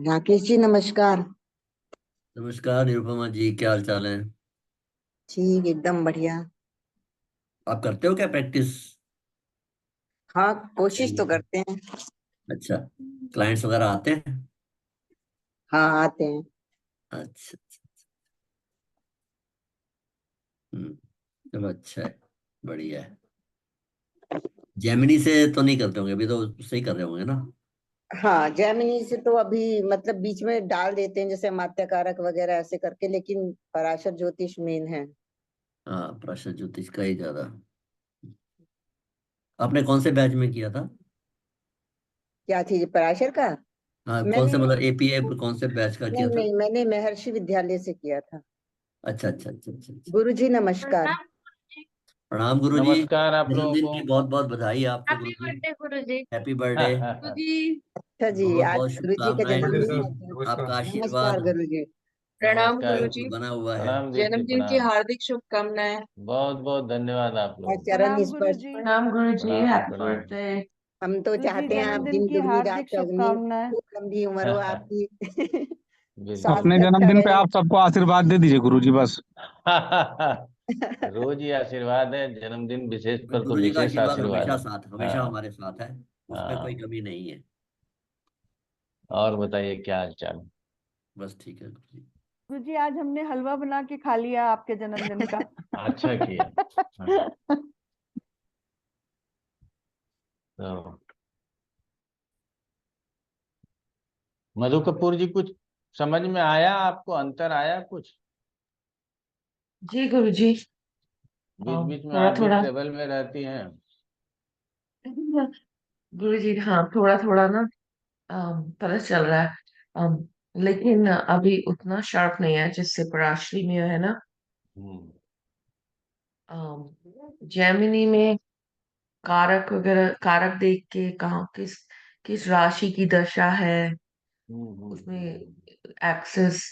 राकेश जी नमस्कार। नमस्कार निरुपमा जी, क्या हाल चाल है? ठीक एकदम बढ़िया। आप करते हो क्या प्रैक्टिस? हाँ, कोशिश तो नहीं। करते हैं। अच्छा। क्लाइंट्स वगैरह आते हैं? हाँ, आते हैं। अच्छा अच्छा। हम्म। चलो अच्छा है। बढ़िया है। जेमिनी से तो नहीं करते होंगे, अभी तो उससे ही कर रहे होंगे ना? हाँ, जेमिनी से तो अभी मतलब बीच में डाल देते हैं जैसे मात्यकारक वगैरह ऐसे करके, लेकिन पराशर ज्योतिष मेन है। हाँ, प्रश्न ज्योतिष का ही ज्यादा। आपने कौन से बैच में किया था? क्या चीज पराशर का? हाँ, कौन मैंने से मतलब एपीए कौन से बैच का नहीं किया था? नहीं, मैंने महर्षि विद्यालय से किया था। अच्छा अच्छा अच्छा अच्छा अच्छा। गुरुजी नमस्कार। प्रणाम गुरु जी। नमस्कार आप जन्मदिन लोगों की बहुत बहुत बधाई आपको हैप्पी गुरु जी। बर्थडे गुरु जी। Happy birthday. को। गुरु जी। अच्छा जी, बहुत आज बहुत गुरुजी का शुभकामनाएं गुरु जन्मदिन जी। है तो आपका नमस्कार आशीर्वाद गुरुजी। प्रणाम नमस्कार। गुरु बिल्कुल जी। बना हुआ है। प्रणाम दीदी, जन्मदिन की प्रणाम। हार्दिक शुभकामनाएं। बहुत बहुत धन्यवाद आप और लोगों को। चरण प्रणाम स्पर्श। गुरुजी। प्रणाम गुरु जी, प्रणाम हैप्पी प्रणाम। बर्थडे। हम तो गुरुजी चाहते हैं आप जन्मदिन दिन की दुगनी रात हार्दिक चौगुनी, शुभकामनाएं। खूब लंबी उम्र हो आपकी। बिल्कुल अपने स्वास्थ्य अच्छा जन्मदिन पे रहे। आप सबको आशीर्वाद दे दीजिए गुरुजी बस। रोज ही आशीर्वाद है, जन्मदिन विशेष पर तो गुरु जी का विशेष आशीर्वाद आशीर्वाद हमेशा है। साथ, हमेशा हाँ हमारे साथ है। उसमें कोई हाँ। कमी नहीं है। और बताइए क्या हाल चाल है? बस ठीक है गुरु जी। गुरुजी आज हमने हलवा बना के खा लिया आपके जन्मदिन का। अच्छा किया। हाँ, तो मधु कपूर जी, कुछ समझ में आया आपको? अंतर आया कुछ? जी गुरु जी। बीच बीच में थोड़ा आप भी थोड़ा। ट्रेवल में रहती हैं। गुरु जी हाँ, थोड़ा थोड़ा ना। पता चल रहा है। लेकिन अभी उतना शार्प नहीं है जिससे पराश्री में है ना। हम्म जेमिनी में कारक वगैरह, कारक देख के कहाँ किस किस राशि की दशा है उसमें, हम्म। एक्सेस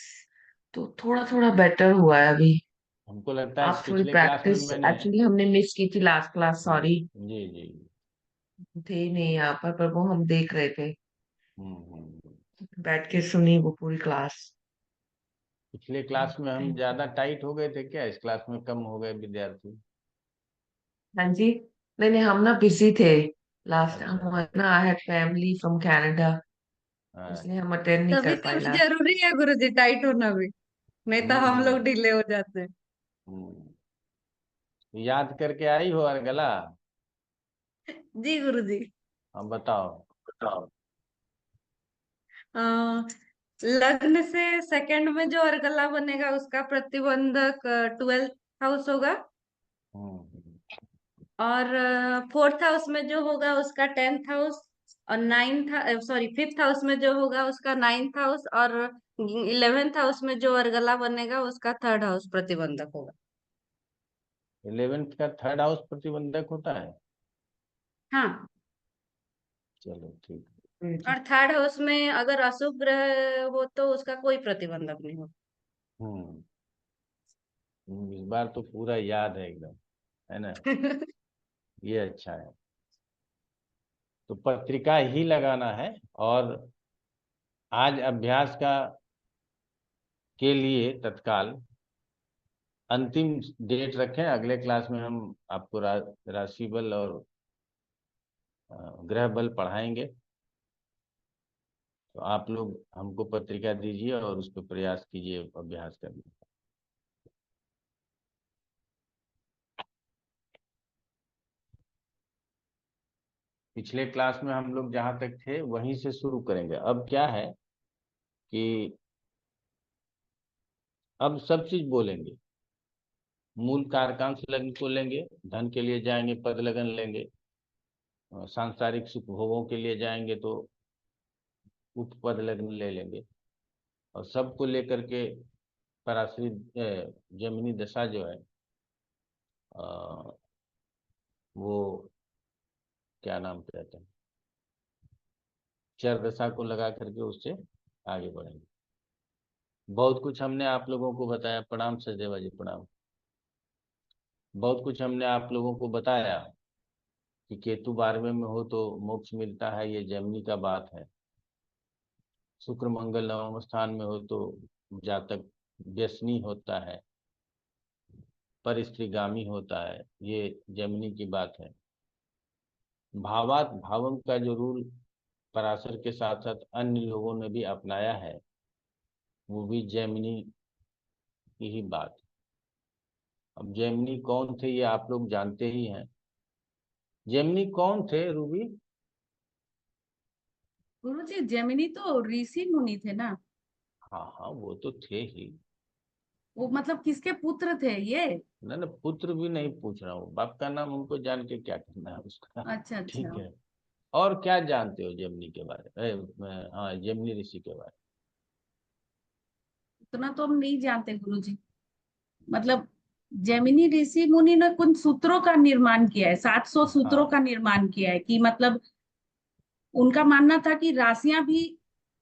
तो थोड़ा थोड़ा बेटर हुआ है अभी। हमको लगता है आप थोड़ी पिछले क्लास में प्रैक्टिस, मैंने। एक्चुअली हमने मिस की थी लास्ट क्लास, सॉरी। जी जी। थे नहीं यहाँ पर वो हम देख रहे थे, हम्म। बैठ के सुनी वो पूरी क्लास। पिछले क्लास में हम ज्यादा टाइट हो गए थे क्या? इस क्लास में कम हो गए विद्यार्थी? हाँ जी। नहीं नहीं, हम ना बिजी थे लास्ट, अच्छा। हम ना I had family from Canada, इसलिए अच्छा। हम अटेंड नहीं तभी कर तो पाए लास्ट। जरूरी है गुरुजी टाइट होना भी, नहीं तो हम लोग हम्म। ढीले हो जाते हैं। हम्म। याद करके आई हो अर्गला? जी गुरुजी। अब बताओ। अ, लग्न से सेकंड में जो अर्गला बनेगा उसका प्रतिबंधक 12th हाउस होगा। हम्म। और फोर्थ हाउस में जो होगा उसका 10th हाउस। और नाइन्थ, सॉरी, फिफ्थ हाउस में जो होगा उसका 9th हाउस। और 11th हाउस में जो अर्गला बनेगा उसका 3rd हाउस प्रतिबंधक होगा। 11th का 3rd हाउस प्रतिबंधक होता है? हाँ। चलो ठीक है। और 3rd हाउस में अगर अशुभ ग्रह हो तो उसका कोई प्रतिबंधक नहीं होगा। हम्म। इस बार तो पूरा याद है एकदम, है ना? ये अच्छा है। तो पत्रिका ही लगाना है। और आज अभ्यास का के लिए तत्काल अंतिम डेट रखें। अगले क्लास में हम आपको राशि बल और ग्रह बल पढ़ाएंगे। तो आप लोग हमको पत्रिका दीजिए और उस पर प्रयास कीजिए अभ्यास करने का। पिछले क्लास में हम लोग जहाँ तक थे वहीं से शुरू करेंगे। अब क्या है कि अब सब चीज बोलेंगे। मूल कारकांश लग्न को लेंगे, धन के लिए जाएंगे पद लगन लेंगे, सांसारिक सुख भोगों के लिए जाएंगे तो उत्पद लग्न ले लेंगे। और सबको लेकर के पराश्रित जमिनी दशा जो है, अ, वो क्या नाम कहते हैं, चर दशा को लगा करके उससे आगे बढ़ेंगे। बहुत कुछ हमने आप लोगों को बताया। प्रणाम सचदेवा जी, प्रणाम। बहुत कुछ हमने आप लोगों को बताया कि केतु 12वें में हो तो मोक्ष मिलता है, ये जमिनी का बात है। शुक्र मंगल नवम स्थान में हो तो जातक व्यसनी होता है, परिस्त्रीगामी होता है। ये जेमिनी की बात है। भावात भावम का जो रूल पराशर के साथ साथ अन्य लोगों ने भी अपनाया है, वो भी जेमिनी की ही बात। अब जेमिनी कौन थे ये आप लोग जानते ही हैं। जेमिनी कौन थे रूबी? गुरुजी जेमिनी तो ऋषि मुनि थे ना। हाँ हाँ, वो तो थे ही। वो मतलब किसके पुत्र थे ये? ना ना, पुत्र भी नहीं पूछ रहा हूँ, बाप का नाम हमको जान के क्या करना है उसका। अच्छा ठीक अच्छा। है। और क्या जानते हो जेमिनी के बारे में? हाँ, जेमिनी ऋषि के बारे उतना तो हम नहीं जानते गुरुजी। मतलब जेमिनी ऋषि मुनि ने कुछ सूत्रों का निर्माण किया है, 700 में। सूत्रों हाँ का निर्माण किया है कि मतलब उनका मानना था कि राशियां भी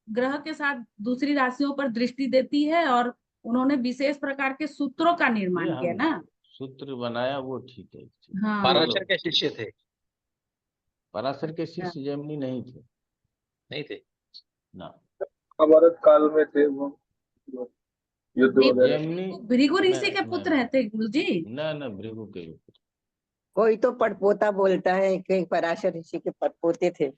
ग्रह के साथ दूसरी राशियों पर दृष्टि देती है, और उन्होंने विशेष प्रकार के सूत्रों का ये निर्माण किया हम ना। सूत्र बनाया वो ठीक है। हाँ। चलो। पराशर के शिष्य थे? पराशर के अच्छा। शिष्य जेमिनी नहीं थे नहीं थे? ना। महाभारत काल में थे वो, युद्ध नहीं, वगैरह। जेमिनी वो भृगु ऋषि के नहीं पुत्र हैं थे गुरुजी। ना ना, भृगु के रूप। कोई तो पड़पोता बोलता है कि पराशर ऋषि के पड़पोते थे।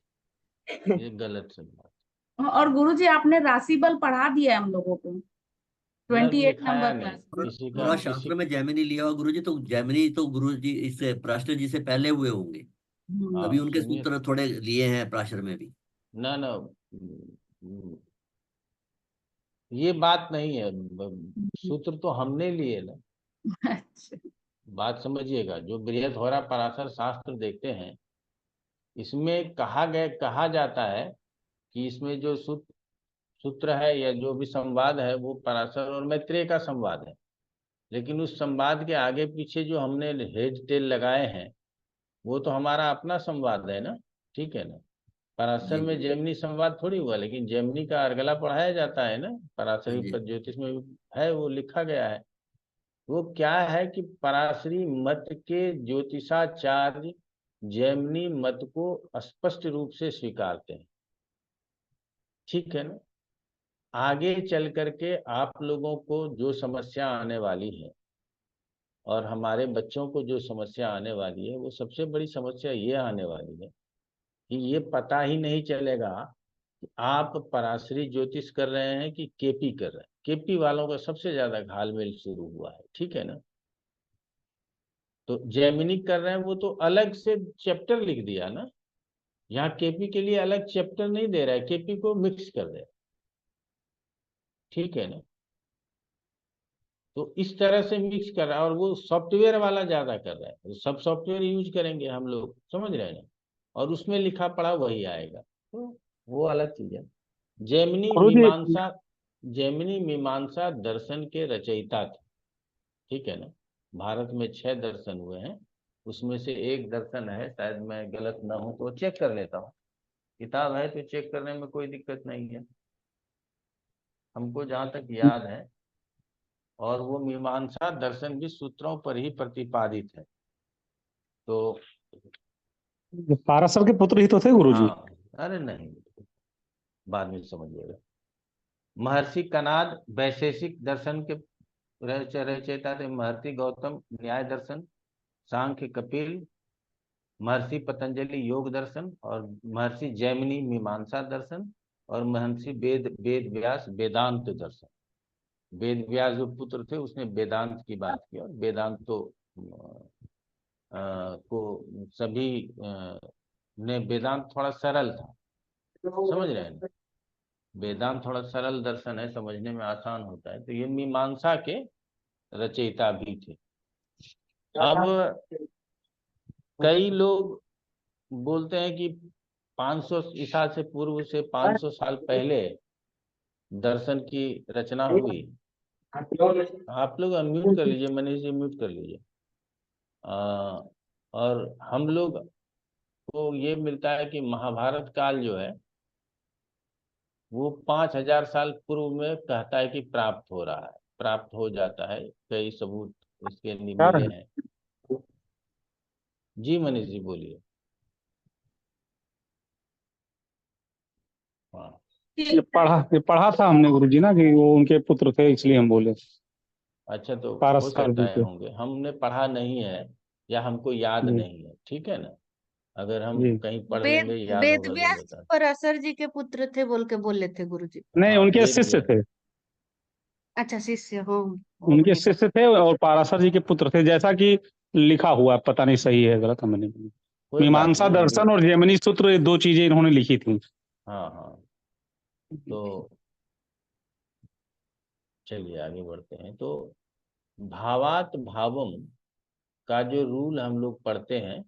ये गलत है बात। और गुरुजी आपने राशि बल पढ़ा दिया है हम लोगों को, ना 28 लिखाया नंबर नहीं क्लास में। किसी का पूरा किसी। शास्त्र में जेमिनी लिया हुआ गुरुजी, तो जेमिनी तो गुरुजी इससे पराशर जी से पहले हुए होंगे, हम्म। तभी हाँ उनके सुनिए। सूत्र थोड़े लिए हैं पराशर में भी। ना ना, ये बात नहीं है। सूत्र तो हमने लिए ना। अच्छा। बात समझिएगा, जो बृहद्होरा पराशर शास्त्र देखते हैं, इसमें कहा जाता है कि इसमें जो सूत्र है या जो भी संवाद है वो पराशर और मैत्रेय का संवाद है। लेकिन उस संवाद के आगे पीछे जो हमने हेड टेल लगाए हैं, वो तो हमारा अपना संवाद है ना। ठीक है ना। पराशर जी में जी। जेमिनी संवाद थोड़ी हुआ, लेकिन जेमिनी का अर्गला पढ़ाया जाता है ना। हाँ पराशरी जी। पर ज्योतिष में भी है, वो लिखा गया है। वो क्या है कि पराशरी मत के ज्योतिषाचार्य जैमिनी मत को स्पष्ट रूप से स्वीकारते हैं। ठीक है ना। आगे चल करके आप लोगों को जो समस्या आने वाली है और हमारे बच्चों को जो समस्या आने वाली है, वो सबसे बड़ी समस्या ये आने वाली है कि ये पता ही नहीं चलेगा कि आप पराशरी ज्योतिष कर रहे हैं कि केपी कर रहे हैं। केपी वालों का सबसे ज्यादा घालमेल शुरू हुआ है। ठीक है ना। तो जैमिनी कर रहे हैं वो तो अलग से चैप्टर लिख दिया ना। यहाँ केपी के लिए अलग चैप्टर नहीं दे रहा है, केपी को मिक्स कर दे। ठीक है ना। तो इस तरह से मिक्स कर रहा है, और वो सॉफ्टवेयर वाला ज्यादा कर रहा है। तो सब सॉफ्टवेयर यूज करेंगे हम लोग, समझ रहे हैं ना। और उसमें लिखा पढ़ा वही आएगा, तो वो अलग चीज है। जैमिनी गुरुजी मीमांसा जैमिनी मीमांसा दर्शन के रचयिता थे। ठीक है ना। भारत में 6 दर्शन हुए हैं, उसमें से एक दर्शन है, शायद मैं गलत ना हूं तो चेक कर लेता हूँ। किताब है तो चेक करने में कोई दिक्कत नहीं है, हमको जहां तक याद है। और वो मीमांसा दर्शन भी सूत्रों पर ही प्रतिपादित है। तो पाराशर के पुत्र ही तो थे गुरुजी। हाँ, अरे नहीं, बाद में समझिएगा। महर्षि कनाद वैशेषिक दर्शन के रचयिता थे। महर्षि गौतम न्याय दर्शन, सांख्य कपिल, महर्षि पतंजलि योग दर्शन, और महर्षि जैमिनी मीमांसा दर्शन, और महर्षि वेद व्यास वेदांत दर्शन। वेद व्यास जो पुत्र थे उसने वेदांत की बात की, और वेदांत तो को सभी ने वेदांत थोड़ा सरल था, समझ रहे हैं ना? वेदांत थोड़ा सरल दर्शन है, समझने में आसान होता है। तो ये मीमांसा के रचयिता भी थे। अब कई लोग बोलते हैं कि 500 ईसा से पूर्व से 500 साल पहले दर्शन की रचना हुई। आप लोग अनम्यूट कर लीजिए, मनीष जी म्यूट कर लीजिए। और हम लोग को ये मिलता है कि महाभारत काल जो है वो 5000 साल पूर्व में कहता है कि प्राप्त हो रहा है, प्राप्त हो जाता है। कई सबूत इसके मिले हैं। जी मनीष जी बोलिए। हाँ ये पढ़ा था हमने गुरुजी ना कि वो उनके पुत्र थे, इसलिए हम बोले अच्छा, तो हो पारसकर सकता जी है के। होंगे, हमने पढ़ा नहीं है या हमको याद जी नहीं है, ठीक है ना। अगर हम जी। कहीं पढ़ वेद लेंगे, याद वेद होगा तो व्यास बता। पराशर जी के पुत्र थे बोल के बोले थे गुरुजी। नहीं, हाँ, उनके वेद शिष्य व्यास। थे। अच्छा, शिष्य हो, वो उनके नहीं शिष्य पता। थे और पाराशर जी के पुत्र थे, जैसा कि लिखा हुआ है, पता नहीं सही है गलत हमें नहीं। कोई बात मीमांसा नहीं दर्शन और जैमिनी सूत्र, ये दो चीजें इन्होंने लिखी थी। हाँ हाँ, तो चलिए आगे बढ़ते हैं। तो भावात भावम का जो रूल हम लोग पढ़ते हैं,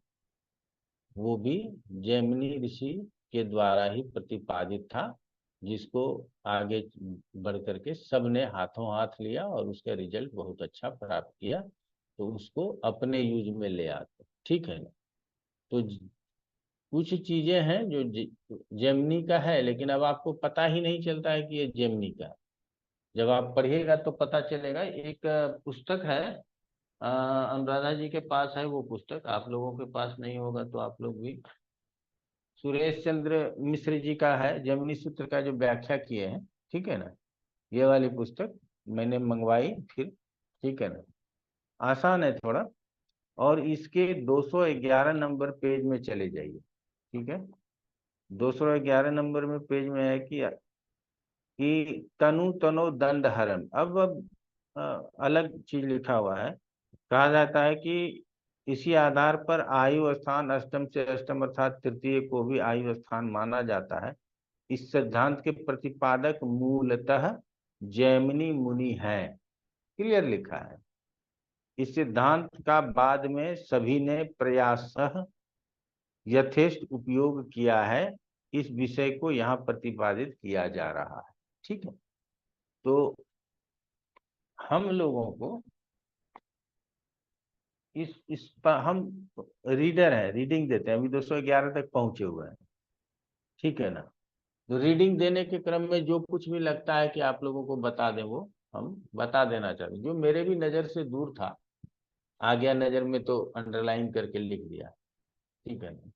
वो भी जैमिनी ऋषि के द्वारा ही प्रतिपादित था, जिसको आगे बढ़ करके सबने हाथों हाथ लिया और उसका रिजल्ट बहुत अच्छा प्राप्त किया, तो उसको अपने यूज में ले आते, ठीक है ना। तो कुछ चीजें हैं जो जेमिनी का है, लेकिन अब आपको पता ही नहीं चलता है कि ये जेमिनी का है। जब आप पढ़िएगा तो पता चलेगा। एक पुस्तक है, अनुराधा जी के पास है वो पुस्तक, आप लोगों के पास नहीं होगा तो आप लोग भी, सुरेश चंद्र मिश्र जी का है, जैमिनी सूत्र का जो व्याख्या किए हैं, ठीक है ना। ये वाली पुस्तक मैंने मंगवाई फिर, ठीक है ना। आसान है थोड़ा, और इसके 211 नंबर पेज में चले जाइए, ठीक है। 211 नंबर में पेज में है कि तनु तनो दंड हरण। अब अलग चीज लिखा हुआ है। कहा जाता है कि इसी आधार पर आयु स्थान अष्टम से अष्टम अर्थात तृतीय को भी आयु स्थान माना जाता है। इस सिद्धांत के प्रतिपादक मूलतः जैमिनी मुनि हैं, क्लियर लिखा है। इस सिद्धांत का बाद में सभी ने प्रयासः यथेष्ट उपयोग किया है। इस विषय को यहाँ प्रतिपादित किया जा रहा है, ठीक है। तो हम लोगों को इस पर हम रीडर है, रीडिंग देते हैं, अभी 211 तक पहुंचे हुए हैं, ठीक है ना। तो रीडिंग देने के क्रम में जो कुछ भी लगता है कि आप लोगों को बता दें, वो हम बता देना चाहते हैं। जो मेरे भी नजर से दूर था, आ गया नजर में तो अंडरलाइन करके लिख दिया, ठीक है ना।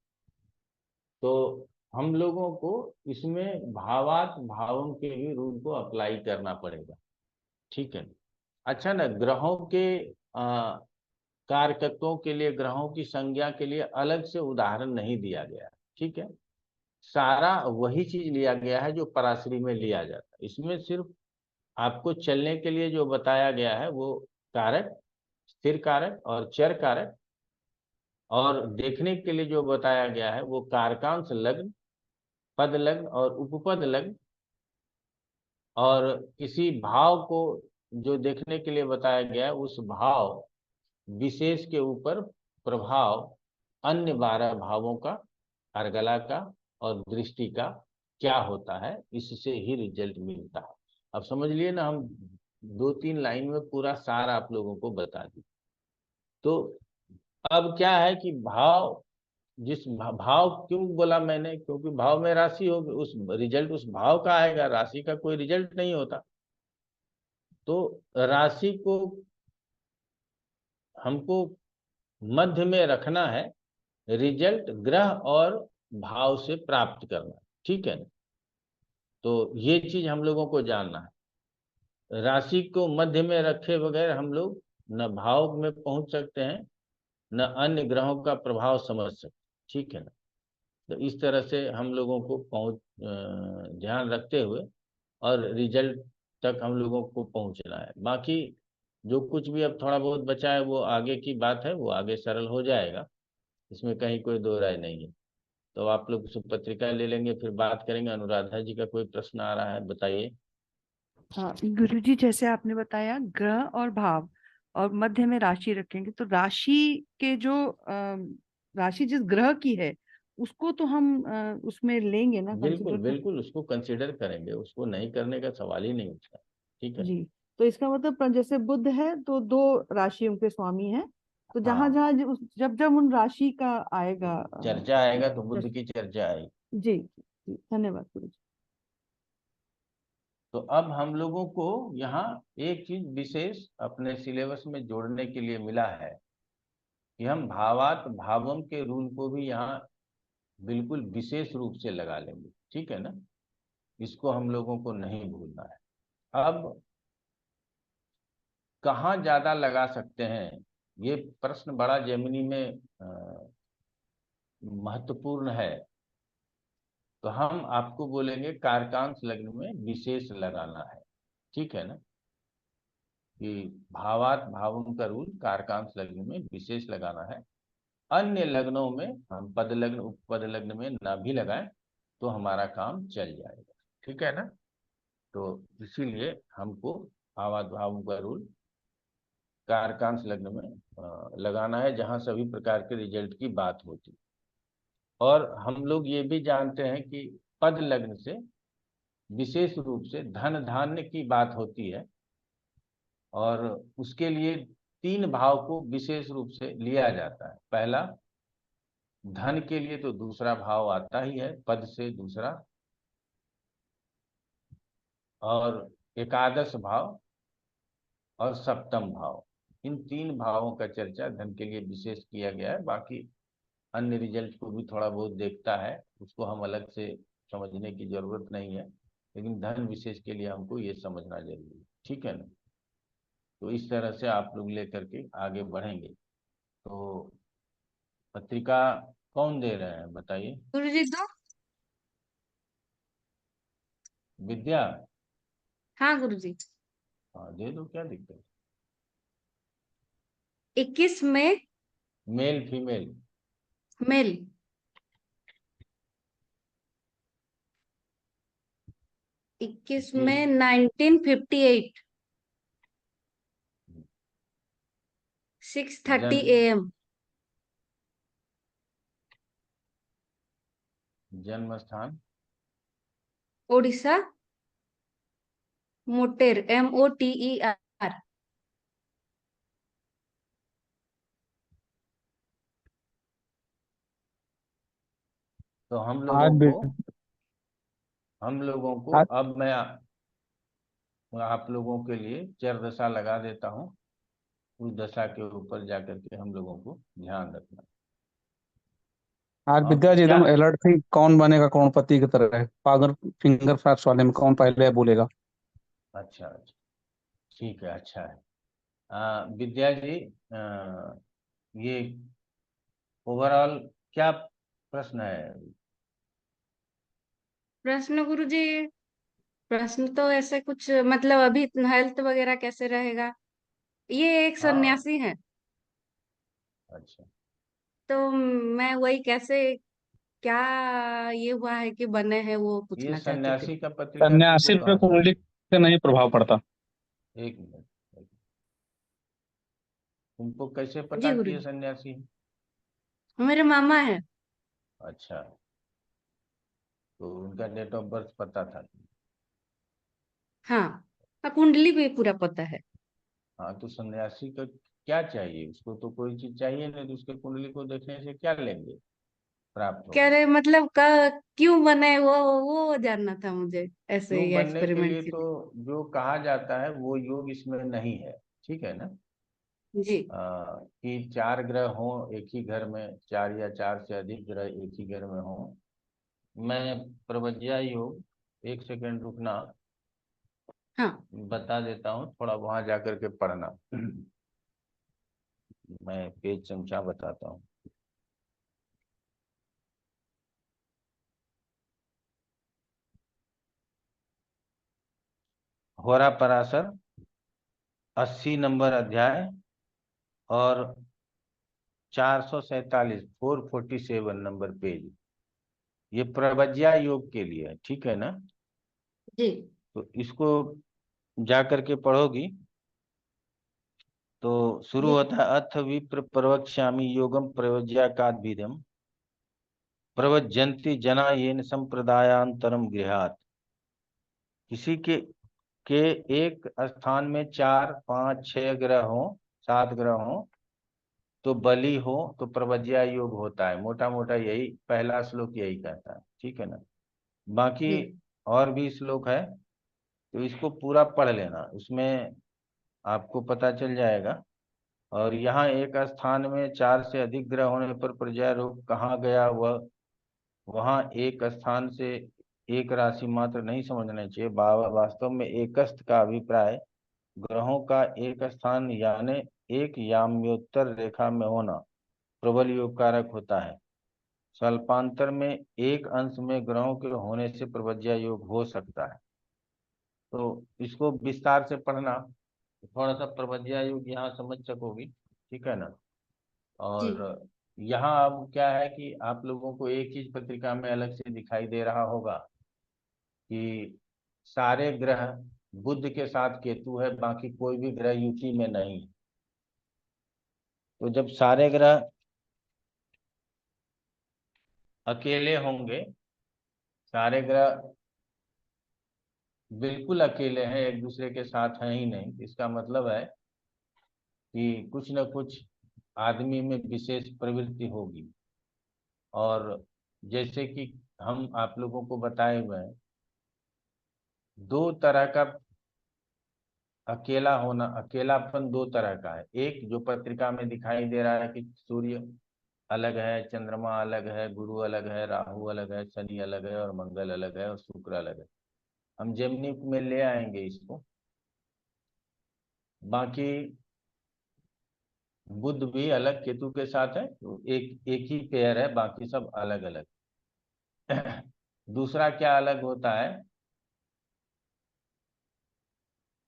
तो हम लोगों को इसमें भावात भावों के भी रूल को अप्लाई करना पड़ेगा, ठीक है। अच्छा ना, ग्रहों के कारकत्वों के लिए, ग्रहों की संज्ञा के लिए अलग से उदाहरण नहीं दिया गया, ठीक है। सारा वही चीज लिया गया है जो पराशरी में लिया जाता है। इसमें सिर्फ आपको चलने के लिए जो बताया गया है वो कारक, स्थिर कारक और चर कारक, और देखने के लिए जो बताया गया है वो कारकांश लग्न, पद लग्न और उपपद लग्न, और किसी भाव को जो देखने के लिए बताया गया है उस भाव विशेष के ऊपर प्रभाव अन्य 12 भावों का, अर्गला का और दृष्टि का क्या होता है, इससे ही रिजल्ट मिलता है। अब समझ लिए ना, हम 2-3 लाइन में पूरा सार आप लोगों को बता दी। तो अब क्या है कि भाव, भाव क्यों बोला मैंने, क्योंकि भाव में राशि होगी, उस रिजल्ट उस भाव का आएगा, राशि का कोई रिजल्ट नहीं होता। तो राशि को हमको मध्य में रखना है, रिजल्ट ग्रह और भाव से प्राप्त करना, ठीक है ना। तो ये चीज हम लोगों को जानना है। राशि को मध्य में रखे बगैर हम लोग न भाव में पहुंच सकते हैं, न अन्य ग्रहों का प्रभाव समझ सकते, ठीक है ना। तो इस तरह से हम लोगों को ध्यान रखते हुए और रिजल्ट तक हम लोगों को पहुंचना है। बाकी जो कुछ भी अब थोड़ा बहुत बचा है वो आगे की बात है, वो आगे सरल हो जाएगा, इसमें कहीं कोई दो राय नहीं है। तो आप लोग पत्रिका ले लेंगे, फिर बात करेंगे। अनुराधा जी का कोई प्रश्न आ रहा है, बताइए। हाँ गुरुजी, जैसे आपने बताया ग्रह और भाव और मध्य में राशि रखेंगे, तो राशि के जो राशि जिस ग्रह की है उसको तो हम उसमें लेंगे ना, बिल्कुल कंसिडर कर। बिल्कुल, उसको कंसिडर करेंगे, उसको नहीं करने का सवाल ही नहीं उठता, ठीक है। जी, तो इसका मतलब जैसे बुध है तो 2 राशियों के स्वामी हैं, तो जहां हाँ, जहां जब जब उन राशि का आएगा चर्चा आएगा तो बुद्ध की चर्चा आएगी। जी जी, धन्यवाद गुरुजी। तो अब हम लोगों को यहाँ एक चीज विशेष अपने सिलेबस में जोड़ने के लिए मिला है कि हम भावात भावम के रूल को भी यहाँ बिल्कुल विशेष रूप से लगा लेंगे, ठीक है ना। इसको हम लोगों को नहीं भूलना है। अब कहाँ ज्यादा लगा सकते हैं, ये प्रश्न बड़ा जेमिनी में महत्वपूर्ण है। तो हम आपको बोलेंगे कारकांश लग्न में विशेष लगाना है, ठीक है ना, कि भावार्थ भावों का रूल कारकांश लग्न में विशेष लगाना है। अन्य लग्नों में हम पद लग्न उपपद लग्न में ना भी लगाएं तो हमारा काम चल जाएगा, ठीक है ना। तो इसीलिए हमको भावार्थ भावों का रूल कारकांश लग्न में लगाना है, जहां सभी प्रकार के रिजल्ट की बात होती है। और हम लोग ये भी जानते हैं कि पद लग्न से विशेष रूप से धन धान्य की बात होती है, और उसके लिए 3 भाव को विशेष रूप से लिया जाता है। पहला धन के लिए तो दूसरा भाव आता ही है, पद से दूसरा, और एकादश भाव और सप्तम भाव, इन 3 भावों का चर्चा धन के लिए विशेष किया गया है। बाकी अन्य रिजल्ट को भी थोड़ा बहुत देखता है, उसको हम अलग से समझने की जरूरत नहीं है, लेकिन धन विशेष के लिए हमको ये समझना जरूरी है, ठीक है ना। तो इस तरह से आप लोग लेकर के आगे बढ़ेंगे। तो पत्रिका कौन दे रहे हैं बताइए? गुरुजी दो। विद्या? हाँ गुरुजी। हाँ दे दो, क्या दिक्कत। 21 में मेल फीमेल? मेल। 21 में 1958 6:30 AM। जन्म स्थान? Odisha, motor, MOTER। तो हम आज लोगों भी को आज अब मैं आप लोगों के लिए चर दशा लगा देता हूँ, उस दशा के ऊपर जाकर के हम लोगों को ध्यान रखना। आज अब विद्या जी क्या? एकदम अलर्ट थी, कौन बनेगा करोड़पति की तरह है, पागर फिंगर फ्रैप्स वाले में कौन पहले बोलेगा। अच्छा अच्छा, ठीक है, अच्छा है। विद्या जी, ये ओवरऑल क्या प्रश्न है? प्रश्न गुरुजी, प्रश्न तो ऐसे कुछ मतलब अभी हेल्थ वगैरह कैसे रहेगा। ये एक हाँ, सन्यासी है, अच्छा। तो मैं वही कैसे क्या ये हुआ है कि बने हैं वो ये पूछना चाहती थी। सन्यासी का पत्रिका तुमको सन्यासी पे कहाँ से? कुंडली से नहीं प्रभाव पड़ता। एक मिनट, तुमको कैसे जी पता कि ये गुरुजी, सन्यासी है? मेरे मामा है। अच्छा, तो उनका डेट ऑफ बर्थ पता था? हाँ, कुंडली भी पूरा पता है। हाँ, तो सन्यासी का क्या चाहिए, उसको तो कोई चीज चाहिए नहीं, तो उसके कुंडली को देखने से क्या लेंगे, प्राप्त कह होगा? रहे मतलब क्यों बने वो जानना था मुझे, ऐसे क्यों ही बनने के एक्सपेरिमेंट लिए के तो लिए। जो कहा जाता है वो योग इसमें नहीं है, ठीक है ना। जी। कि 4 ग्रह हों एक ही घर में, 4 या 4 से अधिक ग्रह एक ही घर में हों। मैं प्रवज्या योग, एक सेकंड रुकना, हाँ बता देता हूँ, थोड़ा वहां जाकर के पढ़ना। मैं पेज संख्या बताता हूँ। होरा पराशर 80 नंबर अध्याय और 447 447 नंबर पेज, ये प्रवज्या योग के लिए है, ठीक है ना। जी। तो इसको जा करके पढ़ोगी तो शुरू जी। होता है, अथ विप्र प्रवक्ष्यामि योगम प्रयोज्या का विधम प्रवज्जन्ति जना येन संप्रदायांतरम गृहात। किसी के एक स्थान में 4 5 6 ग्रह हो, 7 ग्रह हो, तो बलि हो तो प्रवज्या योग होता है। मोटा मोटा यही पहला श्लोक यही कहता है, ठीक है ना। बाकी जी। और भी श्लोक है, तो इसको पूरा पढ़ लेना, उसमें आपको पता चल जाएगा। और यहाँ एक स्थान में 4 से अधिक ग्रह होने पर प्रजा रोग कहाँ गया, वह वहाँ एक स्थान से एक राशि मात्र नहीं समझना चाहिए। वास्तव में एकस्थ का अभिप्राय ग्रहों का एक स्थान यानी एक याम्योत्तर रेखा में होना प्रबल योग कारक होता है। स्वल्पांतर में एक अंश में ग्रहों के होने से प्रबज्या योग हो सकता है। तो इसको विस्तार से पढ़ना, थोड़ा सा प्रबज्या योग यहाँ समझ सकोगी, ठीक है ना। जी। और यहाँ अब क्या है कि आप लोगों को एक चीज पत्रिका में अलग से दिखाई दे रहा होगा कि सारे ग्रह बुध के साथ केतु है, बाकी कोई भी ग्रह युति में नहीं है। तो जब सारे ग्रह अकेले होंगे, सारे ग्रह बिल्कुल अकेले हैं, एक दूसरे के साथ हैं ही नहीं, इसका मतलब है कि कुछ न कुछ आदमी में विशेष प्रवृत्ति होगी। और जैसे कि हम आप लोगों को बताए हुए हैं, दो तरह का अकेला होना, अकेलापन दो तरह का है। एक जो पत्रिका में दिखाई दे रहा है कि सूर्य अलग है, चंद्रमा अलग है, गुरु अलग है, राहु अलग है, शनि अलग है और मंगल अलग है और शुक्र अलग है। हम जेमिनी में ले आएंगे इसको। बाकी बुध भी अलग केतु के साथ है, तो एक एक ही पेयर है, बाकी सब अलग अलग। दूसरा क्या अलग होता है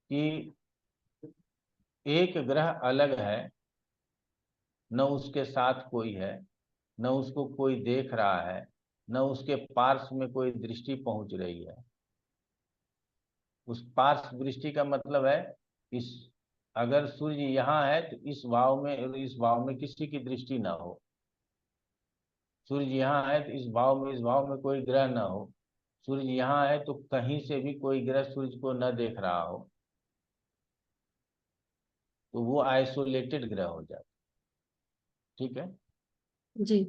कि एक ग्रह अलग है, न उसके साथ कोई है, न उसको कोई देख रहा है, न उसके पार्श्व में कोई दृष्टि पहुंच रही है। उस पार्श्व दृष्टि का मतलब है इस अगर सूर्य यहाँ है तो इस भाव में और इस भाव में किसी की दृष्टि ना हो। सूर्य यहाँ है तो इस भाव में कोई ग्रह ना हो। सूर्य यहाँ है तो कहीं से भी कोई ग्रह सूर्य को न देख रहा हो, तो वो आइसोलेटेड ग्रह हो जाता। ठीक है। जी।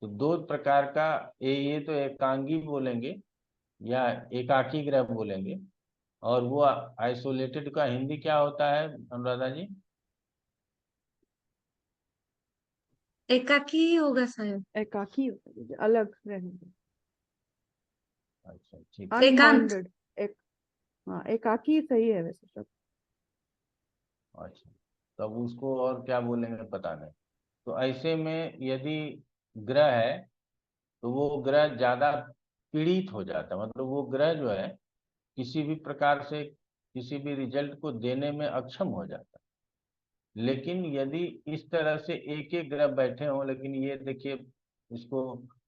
तो दो प्रकार का ये तो एकांगी बोलेंगे या एकाकी ग्रह बोलेंगे, और वो आइसोलेटेड का हिंदी क्या होता है अनुराधा जी? एकाकी ही होगा शायद। एकाकी होता है, अलग रहने का। अच्छा ठीक। एकांत। अनबाउंडेड। एक, हाँ एकाकी सही है वैसे सब। अच्छा, तब उसको और क्या बोलेंगे पता नहीं। तो ऐसे में यदि ग्रह है तो वो ग्रह ज्यादा पीड़ित हो जाता है, मतलब वो ग्रह जो है किसी भी प्रकार से किसी भी रिजल्ट को देने में अक्षम हो जाता है। लेकिन यदि इस तरह से एक एक ग्रह बैठे हों, लेकिन ये देखिए इसको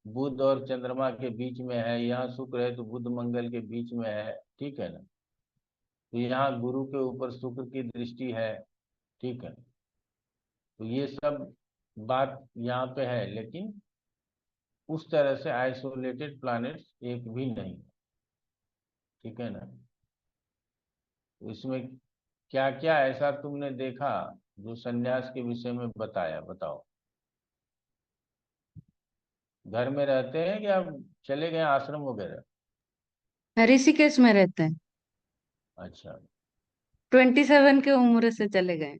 बुध और चंद्रमा के बीच में है, यहाँ शुक्र है तो बुध मंगल के बीच में है, ठीक है ना। तो यहाँ गुरु के ऊपर शुक्र की दृष्टि है, ठीक है। तो ये सब बात यहाँ पे है, लेकिन उस तरह से आइसोलेटेड प्लैनेट्स एक भी नहीं है, ठीक है ना। तो इसमें क्या क्या ऐसा तुमने देखा जो सन्यास के विषय में बताया, बताओ। घर में रहते हैं या चले गए आश्रम वगैरह? ऋषिकेश में रहते हैं। अच्छा, 27 के उम्र से चले गए।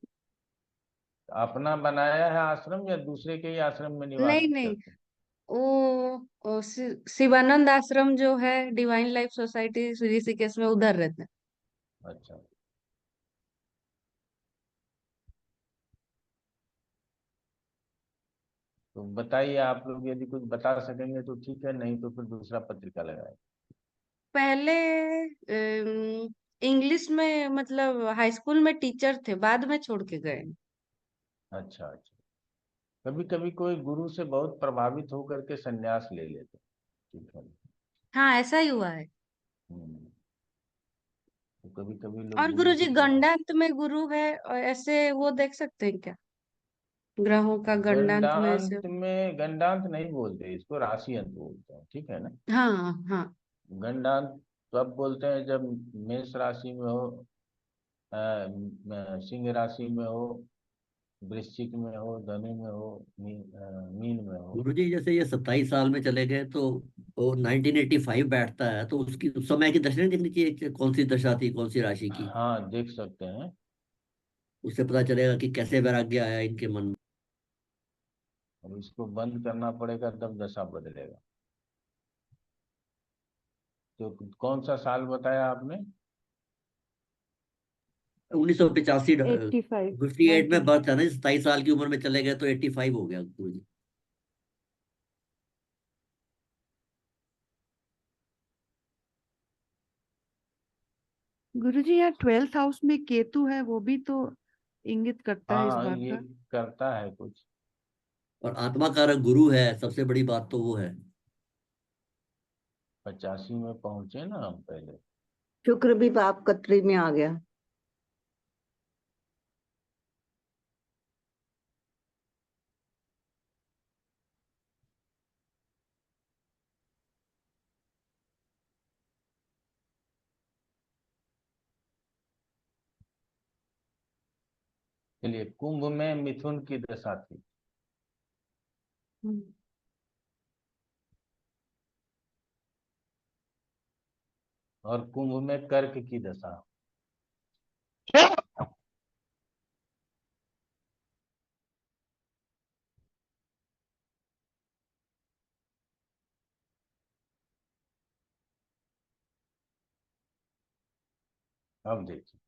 अपना बनाया है आश्रम या दूसरे के ही आश्रम में निवास नहीं नहीं, करते हैं? वो शिवानंद आश्रम जो है, डिवाइन लाइफ सोसाइटी ऋषिकेश में, उधर रहते हैं। अच्छा, तो बताइए आप लोग, यदि कुछ बता सकेंगे तो ठीक है, नहीं तो फिर दूसरा पत्रिका लगाए। पहले इंग्लिश में, मतलब हाई स्कूल में टीचर थे, बाद में छोड़ के गए। अच्छा अच्छा, कभी कभी कोई गुरु से बहुत प्रभावित होकर के संन्यास ले लेते हैं, ठीक है। हाँ, ऐसा ही हुआ है। हम्म, तो कभी कभी लोग और गुरु गुरुजी से प्रभावित। गंडांत में गुरु है, और ऐसे वो देख सकते हैं क्या, ग्रहों का गंडांत में ऐसे। गंडांत नहीं बोलते इसको, राशि अंत बोलते हैं, ठीक है ना। हाँ हाँ। गंडांत तब बोलते हैं जब मेष राशि में हो, सिंह राशि में हो, वृश्चिक में हो, धनु में हो, मीन में हो। गुरुजी जैसे ये 27 साल में चले गए तो वो 1985 बैठता है, तो उसकी उस समय की दशा नहीं देखनी चाहिए कि कौन सी दशा थी, कौन सी राशि की। हाँ देख सकते हैं। उससे पता चलेगा कि कैसे वैराग्य आया इनके मन में। और इसको बंद करना पड़ेगा तब दशा बदलेगा। तो कौन सा साल बताया आपने? 1985 85 58 में बर्थ है ना, 27 साल की उम्र में चले गए तो 85 हो गया गुरुजी। गुरुजी यार 12th हाउस में केतु है, वो भी तो इंगित करता है इस हाँ बात ये का। करता है कुछ। और आत्मा कारक गुरु है, सबसे बड़ी बात तो वो है। 85 में पहुंचे ना हम पहले। शुक्र भी पाप कत्री में आ गया। चलिए, कुंभ में मिथुन की दशा थी। हम्म, और कुंभ में कर्क की दशा। अब देखिए,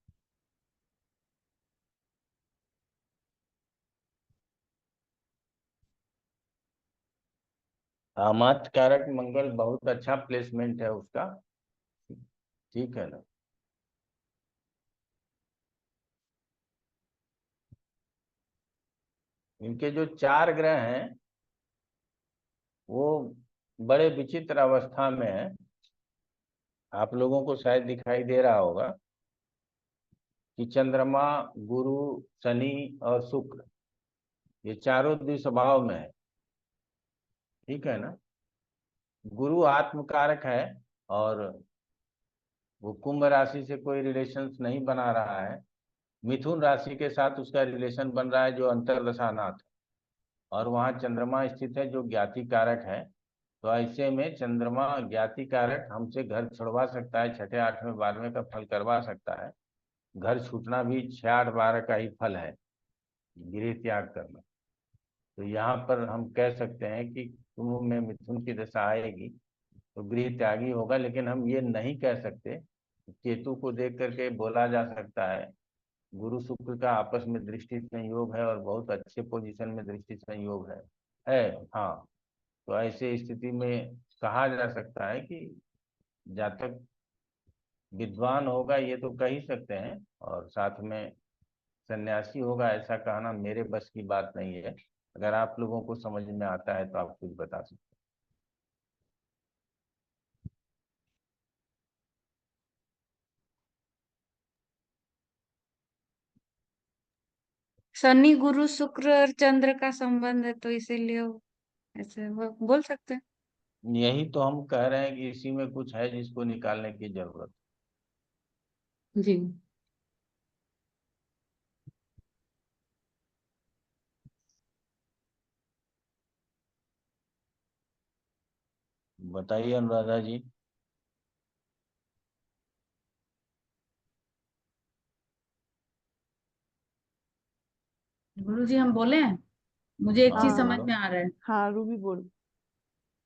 कामात कारक मंगल बहुत अच्छा प्लेसमेंट है उसका, ठीक है ना। इनके जो 4 ग्रह हैं वो बड़े विचित्र अवस्था में है। आप लोगों को शायद दिखाई दे रहा होगा कि चंद्रमा, गुरु, शनि और शुक्र, ये चारों द्विस्वभाव में है, ठीक है ना। गुरु आत्मकारक है और वो कुंभ राशि से कोई रिलेशन नहीं बना रहा है। मिथुन राशि के साथ उसका रिलेशन बन रहा है जो अंतर्दशानाथ है, और वहाँ चंद्रमा स्थित है जो ज्ञाति कारक है। तो ऐसे में चंद्रमा ज्ञाति कारक हमसे घर छुड़वा सकता है, 6ठे 8वें 12वें का फल करवा सकता है। घर छूटना भी 6 8 12 का ही फल है, गृह त्याग करना। तो यहाँ पर हम कह सकते हैं कि कुंभ में मिथुन की दशा आएगी तो गृह त्यागी होगा, लेकिन हम ये नहीं कह सकते। केतु को देख करके बोला जा सकता है गुरु शुक्र का आपस में दृष्टि संयोग है और बहुत अच्छे पोजीशन में दृष्टि संयोग है। हाँ, तो ऐसे स्थिति में कहा जा सकता है कि जातक विद्वान होगा, ये तो कह ही सकते हैं, और साथ में सन्यासी होगा, ऐसा कहना मेरे बस की बात नहीं है। अगर आप लोगों को समझ में आता है तो आप कुछ बता सकते शनि गुरु शुक्र और चंद्र का संबंध है, तो इसीलिए ऐसे बोल सकते हैं। हैं। यही तो हम कह रहे हैं कि इसी में कुछ है जिसको निकालने की जरूरत। जी। बताइए अनुराधा जी। गुरुजी हम बोले हैं, मुझे एक चीज हाँ समझ हाँ बोलो। में आ रहा है। हाँ रूबी बोल।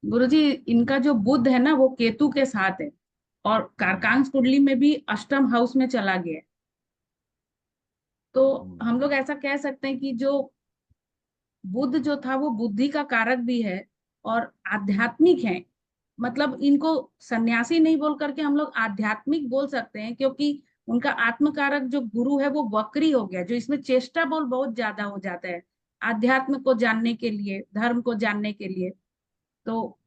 गुरुजी, इनका जो बुध है ना वो केतु के साथ है, और कारकांस कुंडली में भी अष्टम हाउस में चला गया है। तो हम लोग ऐसा कह सकते हैं कि जो बुध जो था वो बुद्धि का कारक भी है और आध्यात्मिक है। मतलब इनको सन्यासी नहीं बोल करके हम लोग आध्यात्मिक बोल सकते हैं, क्योंकि उनका आत्मकारक जो गुरु है वो वक्री हो गया, जो इसमें चेष्टा बोल बहुत ज्यादा हो जाता है आध्यात्म को जानने के लिए, धर्म को जानने के लिए। तो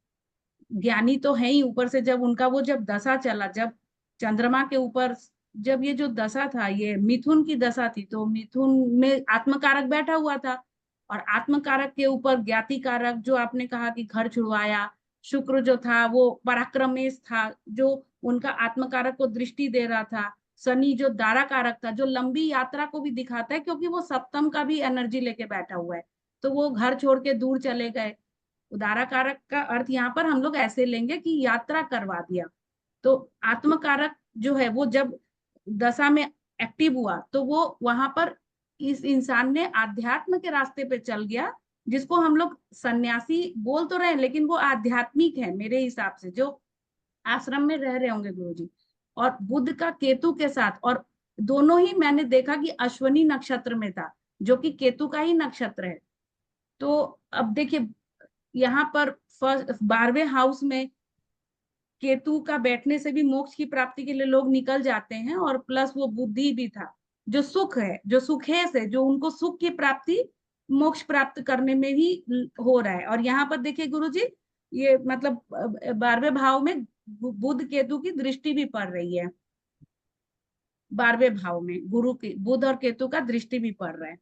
ज्ञानी तो है ही, ऊपर से जब उनका वो जब दशा चला, जब चंद्रमा के ऊपर जब ये जो दशा था ये मिथुन की दशा थी, तो मिथुन में आत्मकारक बैठा हुआ था, और आत्मकारक के ऊपर ज्ञाति कारक जो आपने कहा कि घर छुड़वाया। शुक्र जो था वो पराक्रमेश था, जो उनका आत्मकारक को दृष्टि दे रहा था। शनि जो दारा कारक था, जो लंबी यात्रा को भी दिखाता है, क्योंकि वो सप्तम का भी एनर्जी लेके बैठा हुआ है, तो वो घर छोड़ के दूर चले गए। उदारा कारक का अर्थ यहाँ पर हम लोग ऐसे लेंगे कि यात्रा करवा दिया। तो आत्म कारक जो है वो जब दशा में एक्टिव हुआ, तो वो वहां पर इस इंसान ने आध्यात्म के रास्ते पे चल गया, जिसको हम लोग सन्यासी बोल तो रहे हैं, लेकिन वो आध्यात्मिक है मेरे हिसाब से। जो आश्रम में रह रहे होंगे गुरुजी, और बुध का केतु के साथ, और दोनों ही मैंने देखा कि अश्वनी नक्षत्र में था, जो कि केतु का ही नक्षत्र है। तो अब देखिए यहाँ पर 12वें हाउस में केतु का बैठने से भी मोक्ष की प्राप्ति के लिए लोग निकल जाते हैं, और प्लस वो बुद्धि भी था, जो सुख है, जो सुखेश है, जो उनको सुख की प्राप्ति, मोक्ष प्राप्त करने में भी हो रहा है। और यहाँ पर देखिए गुरुजी, ये मतलब 12वें भाव में बुध केतु की दृष्टि भी पड़ रही है, 12वें भाव में गुरु की बुध और केतु का दृष्टि भी पड़ रहा है।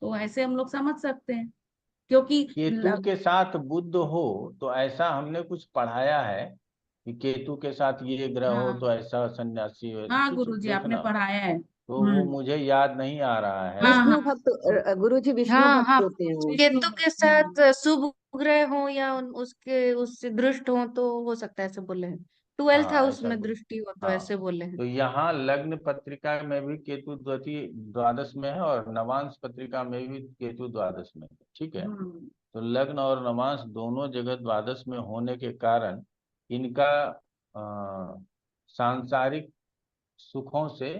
तो ऐसे हम लोग समझ सकते हैं, क्योंकि केतु के साथ बुध हो तो ऐसा हमने कुछ पढ़ाया है कि केतु के साथ ये ग्रह हो हाँ तो ऐसा सन्यासी हो, हाँ कुछ गुरुजी, आपने देखना, पढ़ाया है। तो वो मुझे याद नहीं आ रहा है। हाँ हाँ विष्णु भक्त गुरुजी, विष्णु हाँ भक्त हाँ, होते हैं वो। विष्णु केतु के भक्त, साथ शुभ ग्रह हो या उसके उससे दृष्ट हो तो हो सकता है, ऐसे बोले हैं। 12th हाँ हाउस ऐसा में कुछ। दृष्टि हो तो हाँ, ऐसे बोले हैं। तो यहाँ लग्न पत्रिका में भी केतु द्वादश में है, और नवांश पत्रिका में भी केतु द्वादश में है। ठीक है, तो लग्न और नवांश दोनों जगह द्वादश में होने के कारण इनका सांसारिक सुखों से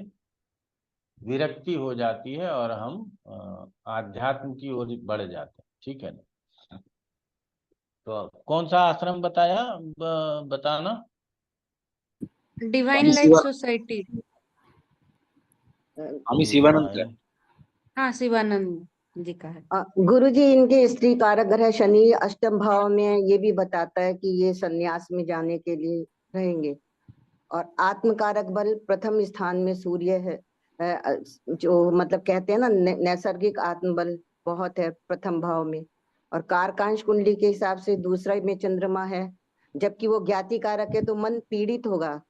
विरक्ति हो जाती है, और हम आध्यात्म की ओर बढ़ जाते हैं। ठीक है ना? तो कौन सा आश्रम बताया, बताना। डिवाइन स्वामी लाइफ शिवा सोसाइटी। स्वामी शिवानंद का। हाँ, शिवानंद जी का है। गुरुजी, इनके स्त्री कारक ग्रह शनि अष्टम भाव में ये भी बताता है कि ये संन्यास में जाने के लिए रहेंगे। और आत्मकारक बल प्रथम स्थान में सूर्य है, जो मतलब कहते हैं ना नैसर्गिक आत्मबल बहुत है प्रथम भाव में। और कारकांश कुंडली के हिसाब से दूसरा में चंद्रमा है, जबकि वो ज्ञाति कारक है तो मन पीड़ित होगा।